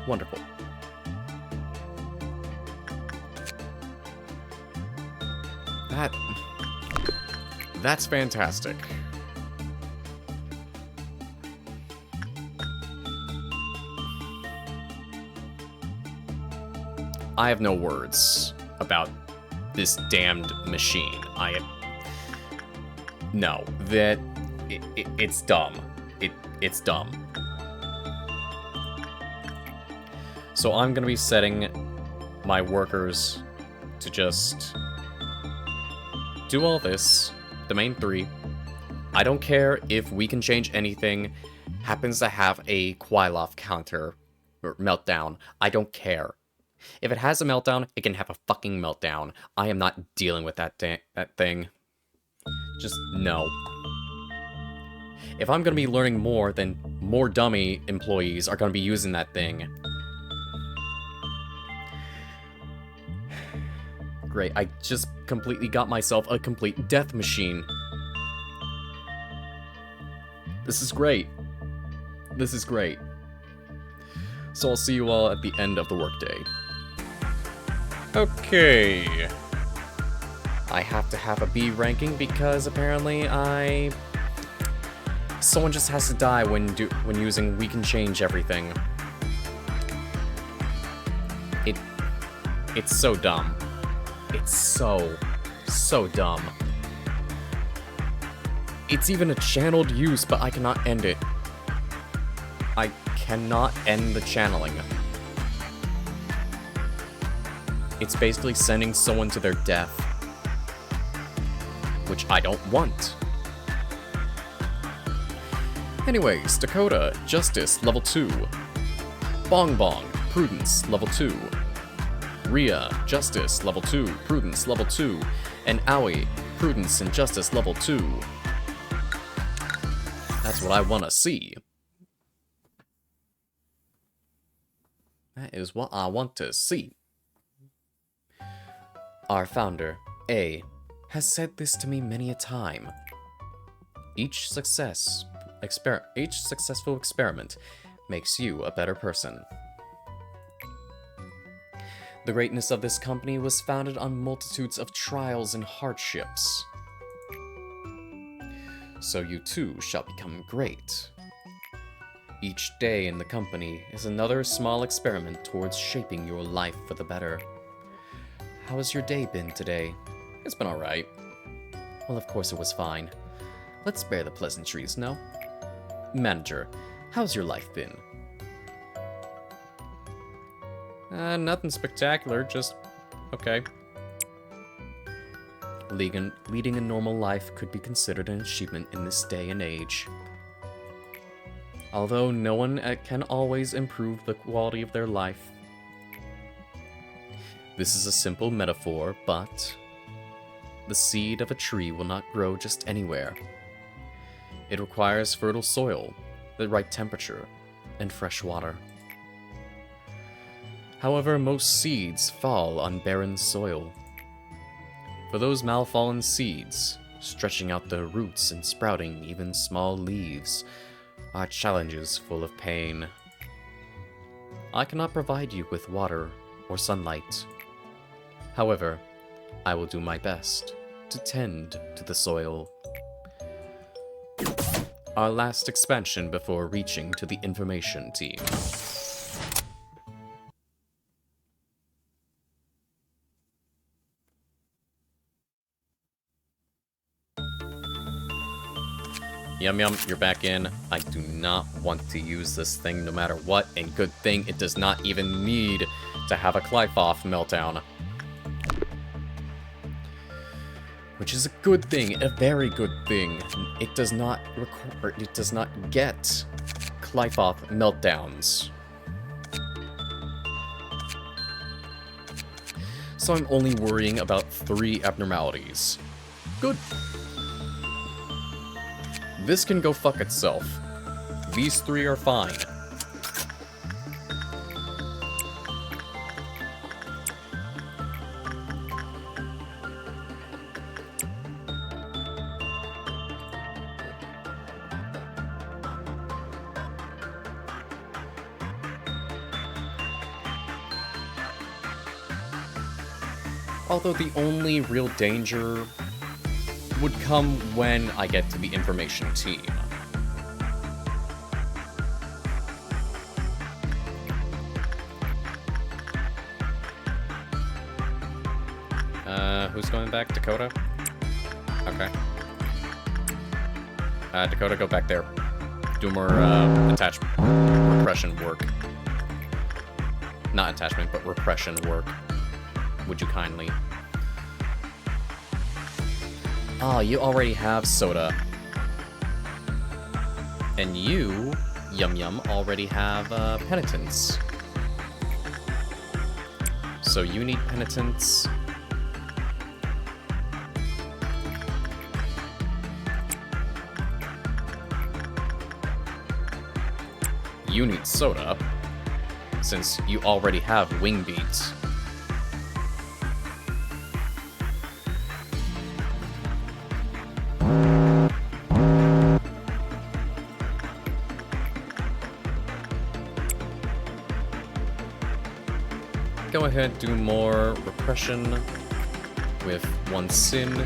Wonderful. That's fantastic. I have no words about this damned machine. No, it's dumb. It's dumb. So I'm gonna be setting my workers to just do all this, the main 3. I don't care if we can change anything, happens to have a Quailof counter, or meltdown. I don't care. If it has a meltdown, it can have a fucking meltdown. I am not dealing with that thing. Just no. If I'm gonna be learning more, then more dummy employees are gonna be using that thing. Great, I just completely got myself a complete death machine. This is great. This is great. So I'll see you all at the end of the workday. Okay. I have to have a B ranking because apparently someone just has to die when using we can change everything. It's so dumb. It's so dumb. It's even a channeled use, but I cannot end it. I cannot end the channeling. It's basically sending someone to their death, which I don't want. Anyways, Dakota, Justice, level 2. Bong Bong, Prudence, level 2. Rhea, Justice, level 2, Prudence, level 2. And Aoi, Prudence and Justice, level 2. That's what I want to see. That is what I want to see. Our founder, A, has said this to me many a time. Each successful experiment makes you a better person. The greatness of this company was founded on multitudes of trials and hardships. So you too shall become great. Each day in the company is another small experiment towards shaping your life for the better. How has your day been today? It's been alright. Well, of course it was fine. Let's spare the pleasantries, no? Manager, how's your life been? Nothing spectacular, just okay. Leading a normal life could be considered an achievement in this day and age. Although no one can always improve the quality of their life. This is a simple metaphor, but the seed of a tree will not grow just anywhere. It requires fertile soil, the right temperature, and fresh water. However, most seeds fall on barren soil. For those malfallen seeds, stretching out their roots and sprouting even small leaves, are challenges full of pain. I cannot provide you with water or sunlight. However, I will do my best to tend to the soil. Our last expansion before reaching to the information team. Yum Yum, you're back in. I do not want to use this thing no matter what, and good thing it does not even need to have a Kafuffles meltdown. Which is a good thing, a very good thing. It does not get Kafuffles meltdowns. So I'm only worrying about 3 abnormalities. Good. This can go fuck itself. These 3 are fine. Although the only real danger would come when I get to the information team. Who's going back? Dakota? Okay. Dakota, go back there. Do more, attachment, repression work. Not attachment, but repression work. Would you kindly? Oh, you already have soda. And you, Yum Yum, already have, penitence. So you need penitence. You need soda, since you already have wing beats. Go ahead, do more repression with 1 sin.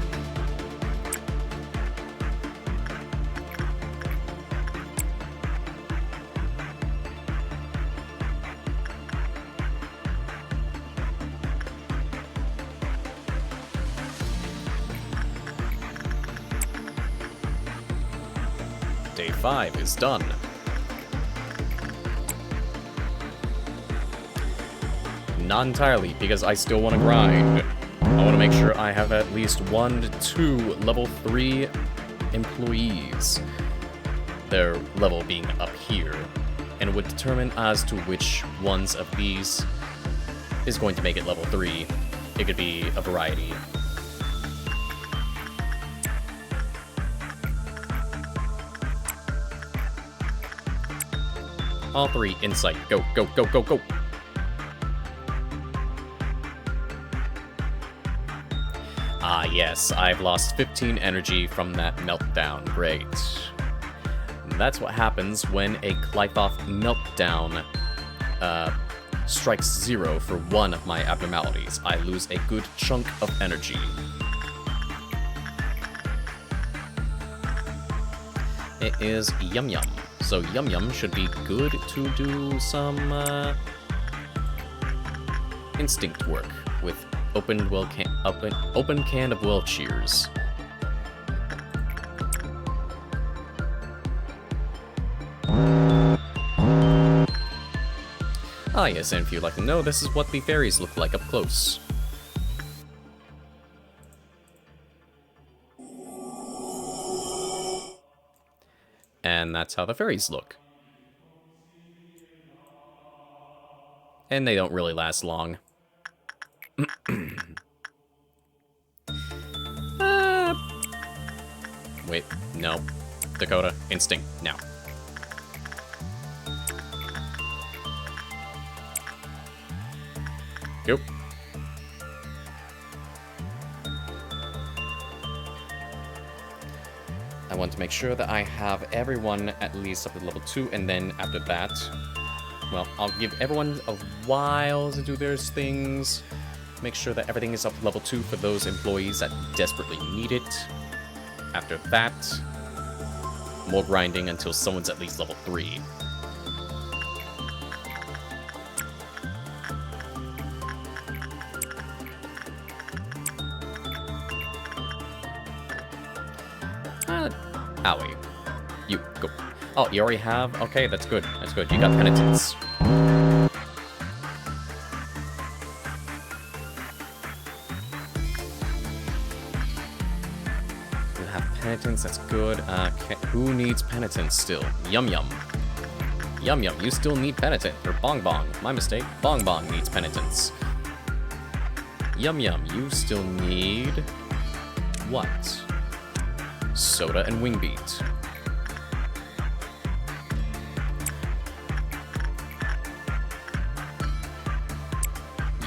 Day 5 is done. Not entirely, because I still want to grind. I want to make sure I have at least 1 to 2 level 3 employees. Their level being up here, and it would determine as to which ones of these is going to make it level 3. It could be a variety. All 3, insight. Go, go, go, go, go! Ah, yes, I've lost 15 energy from that meltdown. Great. That's what happens when a Kafuffles meltdown strikes 0 for 1 of my abnormalities. I lose a good chunk of energy. It is Yum Yum. So Yum Yum should be good to do some instinct work with open can of well cheers. Ah yes, and if you'd like to know, this is what the fairies look like up close. And that's how the fairies look. And they don't really last long. Wait, no. Dakota, instinct, now. Go. I want to make sure that I have everyone at least up to level 2, and then after that, well, I'll give everyone a while to do their things. Make sure that everything is up to level 2 for those employees that desperately need it. After that, more grinding until someone's at least level 3. Owie. You, go. Oh, you already have? Okay, that's good. That's good. You got penitence. You have penitence, that's good. Who needs penitence still? Yum Yum. Yum Yum, you still need penitence. Or Bong Bong. My mistake. Bong Bong needs penitence. Yum Yum, you still need... what? Soda and wing beat.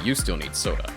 You still need soda.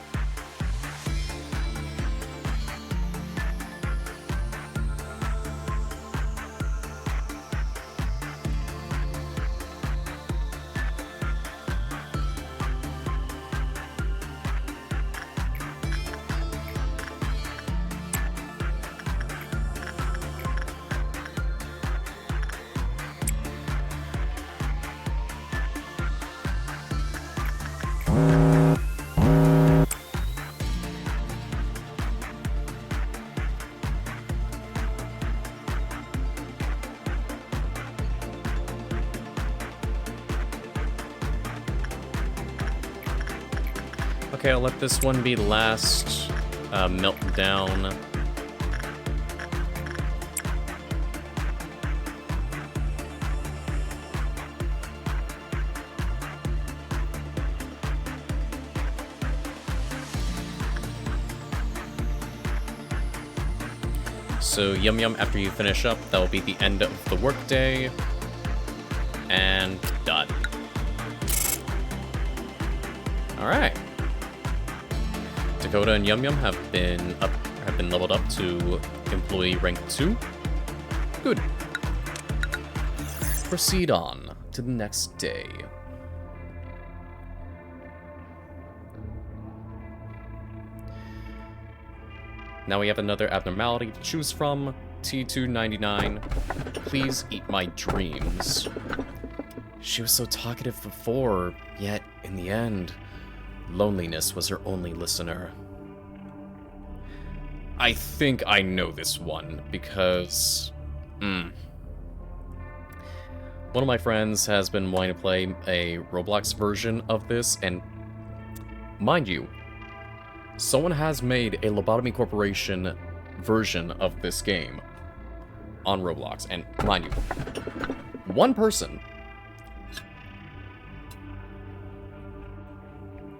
Okay, I'll let this one be last. Melt down. So, Yum Yum, after you finish up, that will be the end of the workday. And done. Alright. Dakota and Yum Yum have been leveled up to employee rank 2. Good. Proceed on to the next day. Now we have another abnormality to choose from. T299. Please eat my dreams. She was so talkative before, yet in the end, loneliness was her only listener. I think I know this one, because... One of my friends has been wanting to play a Roblox version of this, and mind you, someone has made a Lobotomy Corporation version of this game on Roblox, and mind you, one person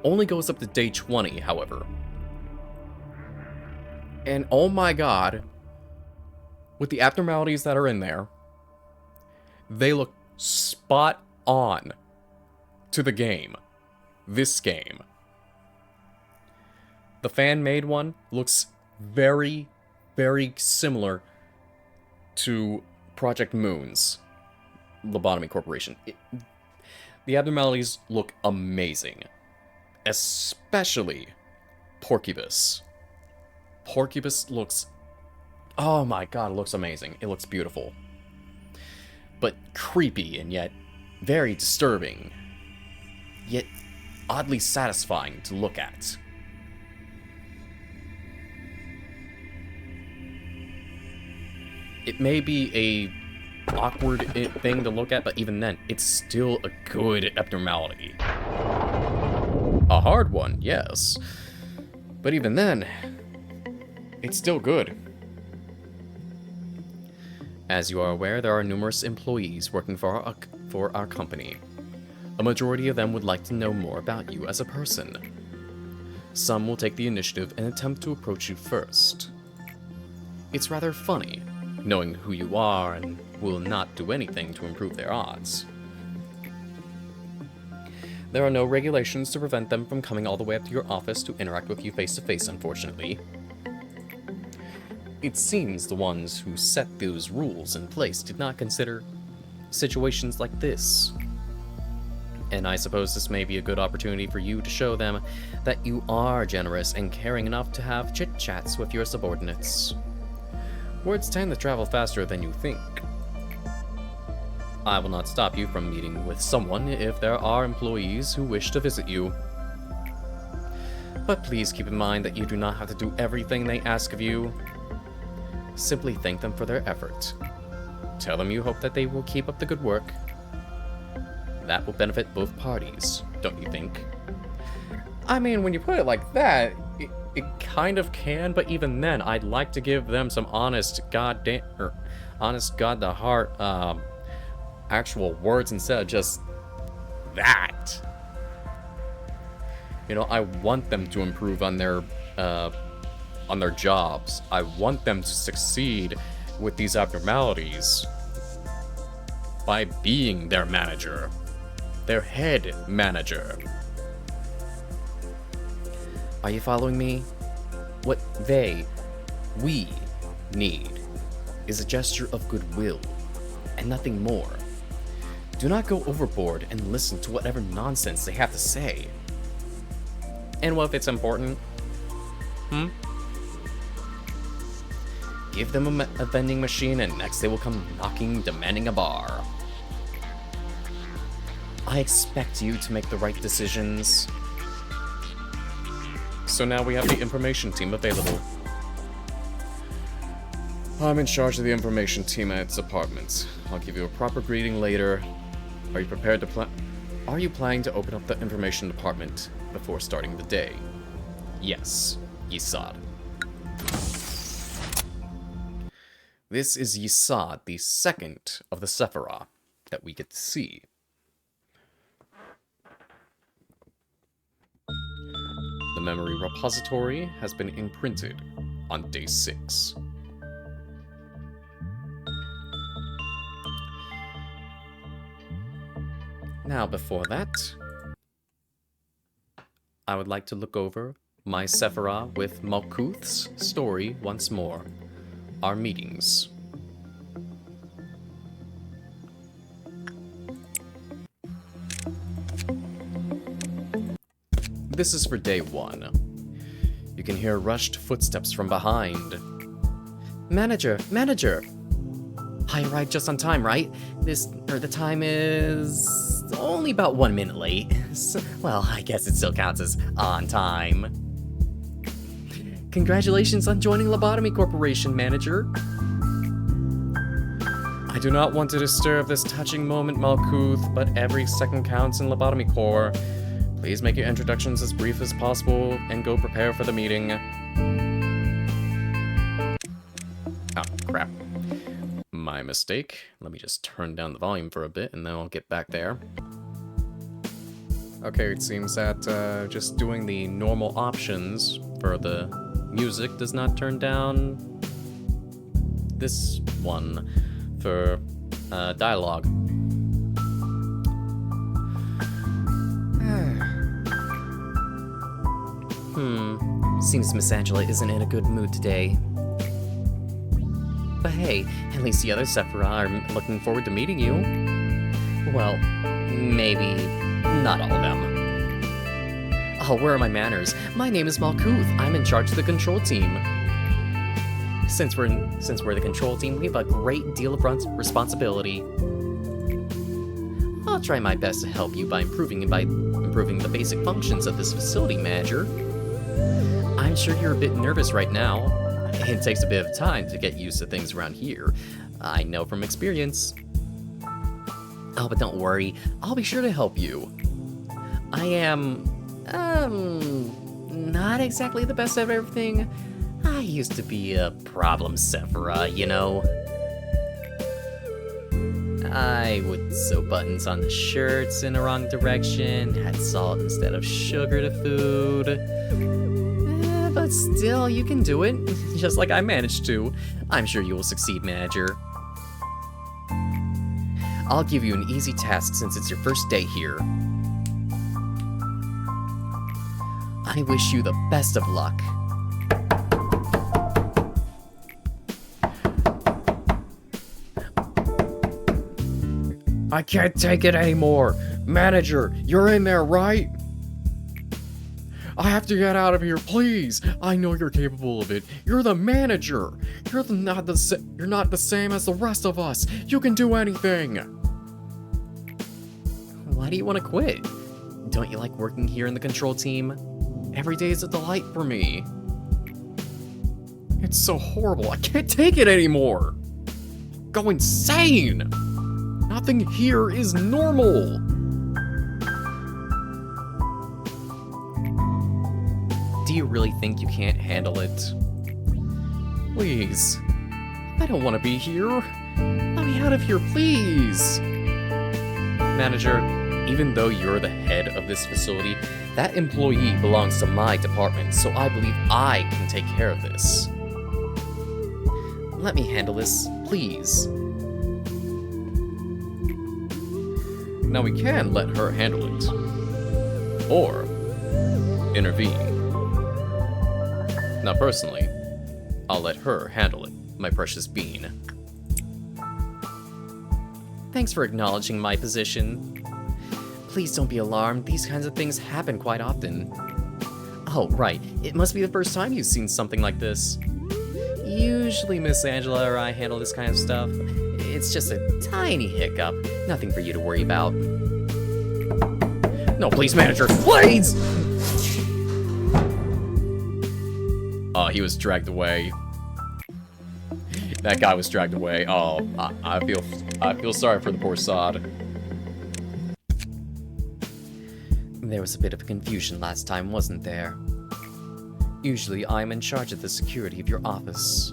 only goes up to day 20, however. And oh my god, with the abnormalities that are in there, they look spot on to the game. This game. The fan-made one looks very, very similar to Project Moon's Lobotomy Corporation. The abnormalities look amazing. Especially Porcupus. Porcupus looks... Oh my god, it looks amazing. It looks beautiful. But creepy and yet very disturbing. Yet oddly satisfying to look at. It may be a awkward thing to look at, but even then, it's still a good abnormality. A hard one, yes. But even then, it's still good. As you are aware, there are numerous employees working for our company. A majority of them would like to know more about you as a person. Some will take the initiative and attempt to approach you first. It's rather funny, knowing who you are and will not do anything to improve their odds. There are no regulations to prevent them from coming all the way up to your office to interact with you face-to-face, unfortunately. It seems the ones who set those rules in place did not consider situations like this. And I suppose this may be a good opportunity for you to show them that you are generous and caring enough to have chit-chats with your subordinates. Words tend to travel faster than you think. I will not stop you from meeting with someone if there are employees who wish to visit you. But please keep in mind that you do not have to do everything they ask of you. Simply thank them for their effort. Tell them you hope that they will keep up the good work. That will benefit both parties, don't you think? I mean, when you put it like that, it kind of can, but even then, I'd like to give them some honest god-to-heart, actual words instead of just that. You know, I want them to improve on their jobs. I want them to succeed with these abnormalities by being their manager, their head manager. Are you following me? What we need is a gesture of goodwill and nothing more. Do not go overboard and listen to whatever nonsense they have to say. And what if it's important? Give them a vending machine and next they will come knocking, demanding a bar. I expect you to make the right decisions. So now we have the information team available. I'm in charge of the information team at its apartment. I'll give you a proper greeting later. Are you prepared to Are you planning to open up the information department before starting the day. Yes, Yesod. This is Yesod, the second of the Sephirot that we get to see. The memory repository has been imprinted on day 6. Now, before that, I would like to look over my Sephirot with Malkuth's story once more. Our meetings. This is for day 1. You can hear rushed footsteps from behind. Manager! Manager! I arrived just on time, right? The time is only about 1 minute late. So, well, I guess it still counts as on time. Congratulations on joining Lobotomy Corporation, Manager. I do not want to disturb this touching moment, Malkuth, but every second counts in Lobotomy Corps. Please make your introductions as brief as possible and go prepare for the meeting. Oh, crap. My mistake. Let me just turn down the volume for a bit and then I'll get back there. Okay, it seems that just doing the normal options for the music does not turn down this one for dialogue. Seems Miss Angela isn't in a good mood today. But hey, at least the other Sephirot are looking forward to meeting you. Well, maybe not all of them. Oh, where are my manners? My name is Malkuth. I'm in charge of the control team. Since we're the control team, we have a great deal of responsibility. I'll try my best to help you by improving the basic functions of this facility, Manager. I'm sure you're a bit nervous right now. It takes a bit of time to get used to things around here. I know from experience. Oh, but don't worry. I'll be sure to help you. I am, not exactly the best at everything. I used to be a problem Sephirot, you know. I would sew buttons on the shirts in the wrong direction, had salt instead of sugar to food. But still, you can do it, just like I managed to. I'm sure you will succeed, Manager. I'll give you an easy task since it's your first day here. I wish you the best of luck. I can't take it anymore. Manager, you're in there, right? I have to get out of here, please. I know you're capable of it. You're the manager. You're not the same as the rest of us. You can do anything. Why do you want to quit? Don't you like working here in the control team? Every day is a delight for me. It's so horrible. I can't take it anymore. Go insane. Nothing here is normal. Do you really think you can't handle it? Please. I don't want to be here. Let me out of here, please. Manager, even though you're the head of this facility, that employee belongs to my department, so I believe I can take care of this. Let me handle this, please. Now we can let her handle it. Or intervene. Now personally, I'll let her handle it, my precious bean. Thanks for acknowledging my position. Please don't be alarmed, these kinds of things happen quite often. Oh, right, it must be the first time you've seen something like this. Usually Miss Angela or I handle this kind of stuff. It's just a tiny hiccup, nothing for you to worry about. No, please, Manager, please! Oh, he was dragged away. That guy was dragged away. Oh, I feel sorry for the poor sod. There was a bit of confusion last time, wasn't there? Usually I'm in charge of the security of your office.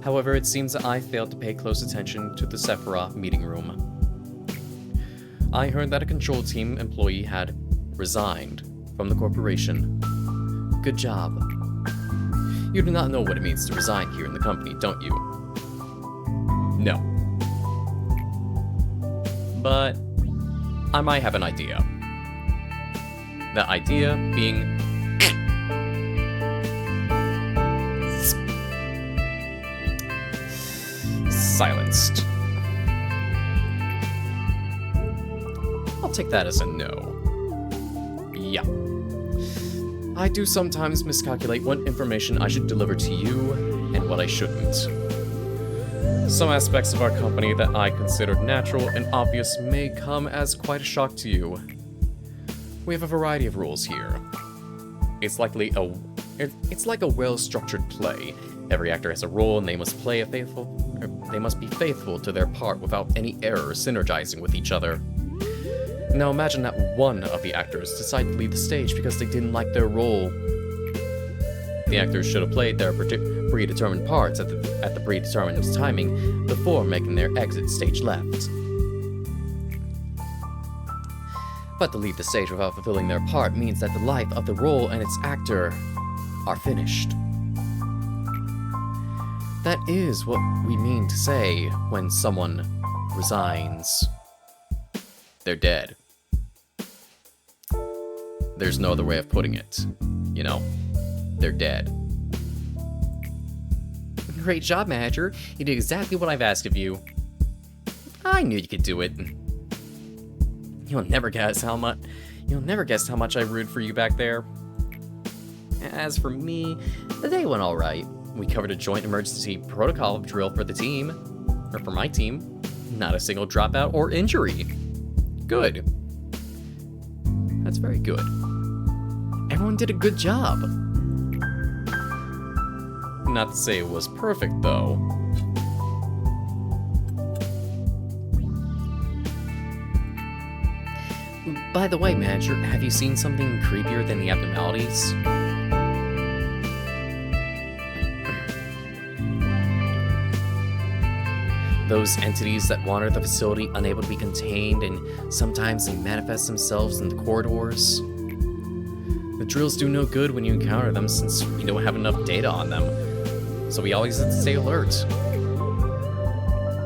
However, it seems that I failed to pay close attention to the Sephirot meeting room. I heard that a control team employee had resigned from the corporation. Good job. You do not know what it means to resign here in the company, don't you? No. But I might have an idea. That idea being silenced. I'll take that as a no. Yeah. I do sometimes miscalculate what information I should deliver to you and what I shouldn't. Some aspects of our company that I considered natural and obvious may come as quite a shock to you. We have a variety of rules here. It's like a well-structured play. Every actor has a role and they must be faithful to their part without any error synergizing with each other. Now imagine that one of the actors decided to leave the stage because they didn't like their role. The actors should have played their predetermined parts at the predetermined timing before making their exit stage left. But to leave the stage without fulfilling their part means that the life of the role and its actor are finished. That is what we mean to say when someone resigns. They're dead. There's no other way of putting it. You know, they're dead. Great job, manager. You did exactly what I've asked of you. I knew you could do it. You'll never guess how much I rooted for you back there. As for me, the day went all right. We covered a joint emergency protocol drill for the team, or for my team. Not a single dropout or injury. Good. That's very good. Everyone did a good job. Not to say it was perfect, though. By the way, manager, have you seen something creepier than the abnormalities? Those entities that wander the facility unable to be contained, and sometimes they manifest themselves in the corridors. The drills do no good when you encounter them since we don't have enough data on them, so we always have to stay alert.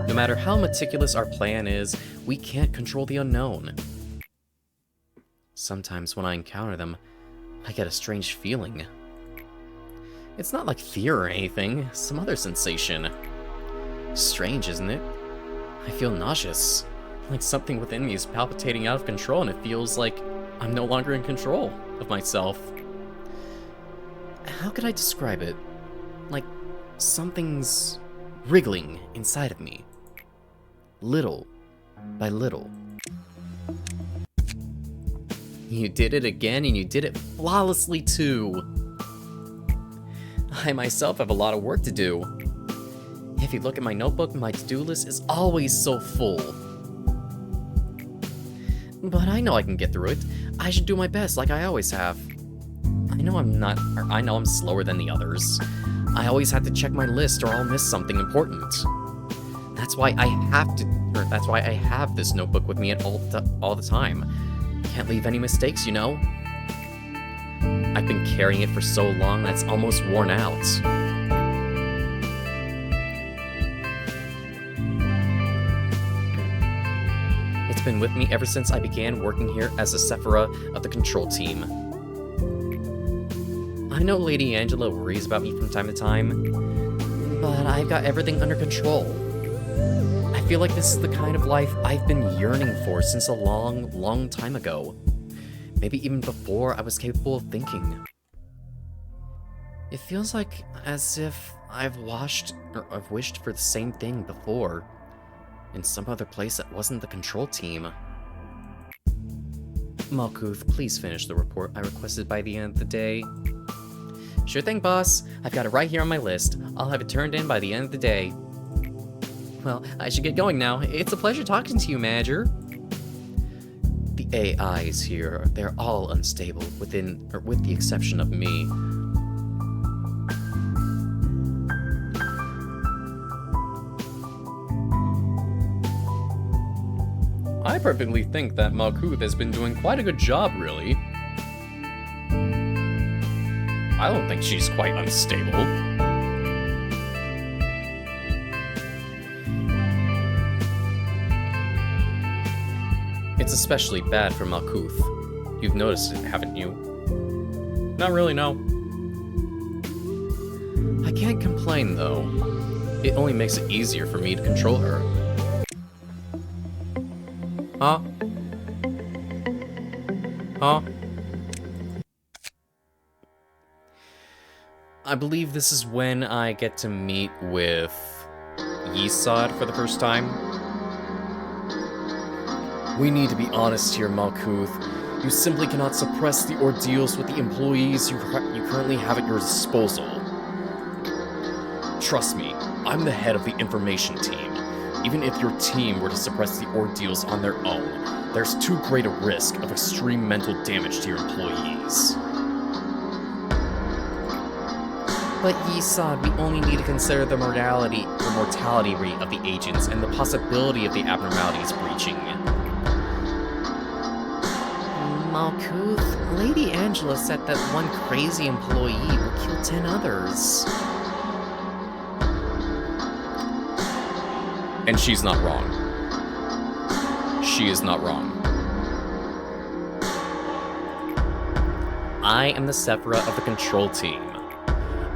No matter how meticulous our plan is, we can't control the unknown. Sometimes when I encounter them, I get a strange feeling. It's not like fear or anything, some other sensation. Strange, isn't it? I feel nauseous, like something within me is palpitating out of control, and it feels like I'm no longer in control of myself. How could I describe it? Like something's wriggling inside of me, little by little. You did it again, and you did it flawlessly too. I myself have a lot of work to do. If you look at my notebook, my to-do list is always so full. But I know I can get through it. I should do my best like I always have. I know I'm slower than the others. I always have to check my list or I'll miss something important. That's why I have this notebook with me at all the time. Can't leave any mistakes, you know? I've been carrying it for so long that's almost worn out. It's been with me ever since I began working here as a Sephirot of the control team. I know Lady Angela worries about me from time to time, but I've got everything under control. I feel like this is the kind of life I've been yearning for since a long, long time ago. Maybe even before I was capable of thinking. It feels like as if I've wished for the same thing before, in some other place that wasn't the control team. Malkuth, please finish the report I requested by the end of the day. Sure thing, boss. I've got it right here on my list. I'll have it turned in by the end of the day. Well, I should get going now. It's a pleasure talking to you, manager. The AIs here, they're all unstable, with the exception of me. I perfectly think that Malkuth has been doing quite a good job, really. I don't think she's quite unstable. It's especially bad for Malkuth. You've noticed it, haven't you? Not really, no. I can't complain, though. It only makes it easier for me to control her. Huh? Huh? I believe this is when I get to meet with Yesod for the first time. We need to be honest here, Malkuth. You simply cannot suppress the ordeals with the employees you currently have at your disposal. Trust me, I'm the head of the information team. Even if your team were to suppress the ordeals on their own, there's too great a risk of extreme mental damage to your employees. But Yesod, we only need to consider the mortality rate of the agents and the possibility of the abnormalities breaching. Malkuth, Lady Angela said that one crazy employee will kill 10 others. And she's not wrong. She is not wrong. I am the Sephirot of the control team.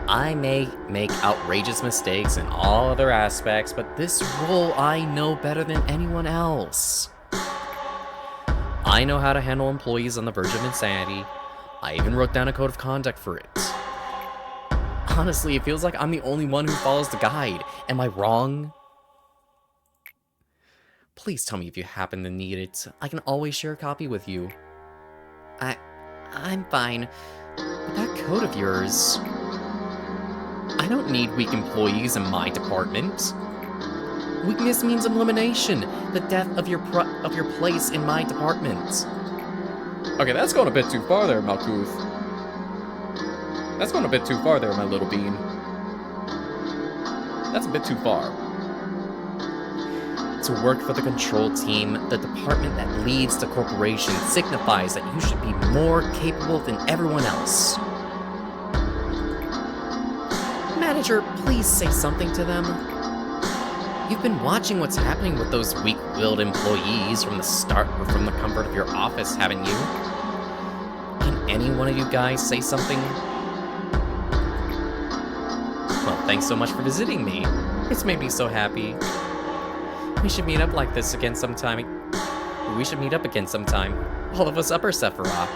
I may make outrageous mistakes in all other aspects, but this role I know better than anyone else. I know how to handle employees on the verge of insanity. I even wrote down a code of conduct for it. Honestly, it feels like I'm the only one who follows the guide. Am I wrong? Please tell me if you happen to need it. I can always share a copy with you. I'm fine. But that code of yours... I don't need weak employees in my department. Weakness means elimination, the death of your place in my department. Okay, that's going a bit too far there, Malkuth. That's going a bit too far there, my little bean. That's a bit too far. To work for the control team, the department that leads the corporation, signifies that you should be more capable than everyone else. Manager, please say something to them. You've been watching what's happening with those weak-willed employees from the start or from the comfort of your office, haven't you? Can any one of you guys say something? Well, thanks so much for visiting me. It's made me so happy. We should meet up like this again sometime. We should meet up again sometime. All of us Upper Sephirot.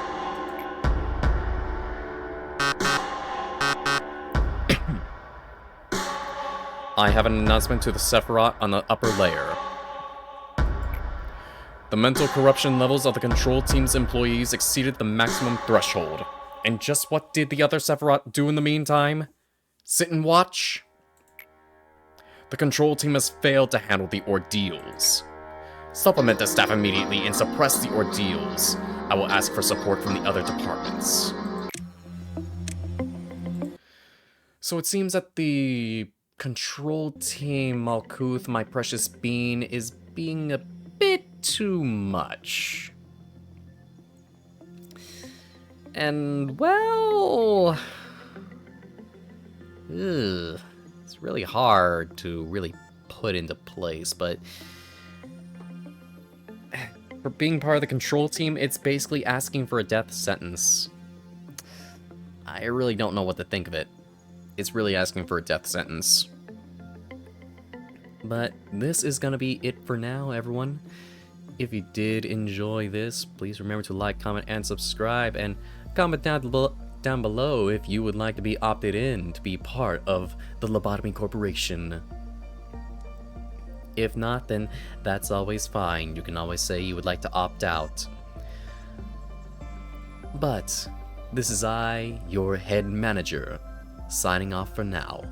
I have an announcement to the Sephirot on the upper layer. The mental corruption levels of the control team's employees exceeded the maximum threshold. And just what did the other Sephirot do in the meantime? Sit and watch? The control team has failed to handle the ordeals. Supplement the staff immediately and suppress the ordeals. I will ask for support from the other departments. So it seems that the control team, Malkuth, my precious bean, is being a bit too much. And, well... it's really hard to really put into place, but... for being part of the control team, it's basically asking for a death sentence. I really don't know what to think of it. It's really asking for a death sentence. But this is gonna be it for now, everyone. If you did enjoy this, please remember to like, comment, and subscribe, and comment down below if you would like to be opted in to be part of the Lobotomy Corporation. If not, then that's always fine. You can always say you would like to opt out. But this is I, your head manager, signing off for now.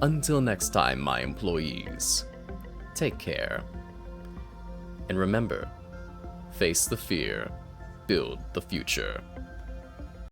Until next time, my employees, take care. And remember, face the fear, build the future.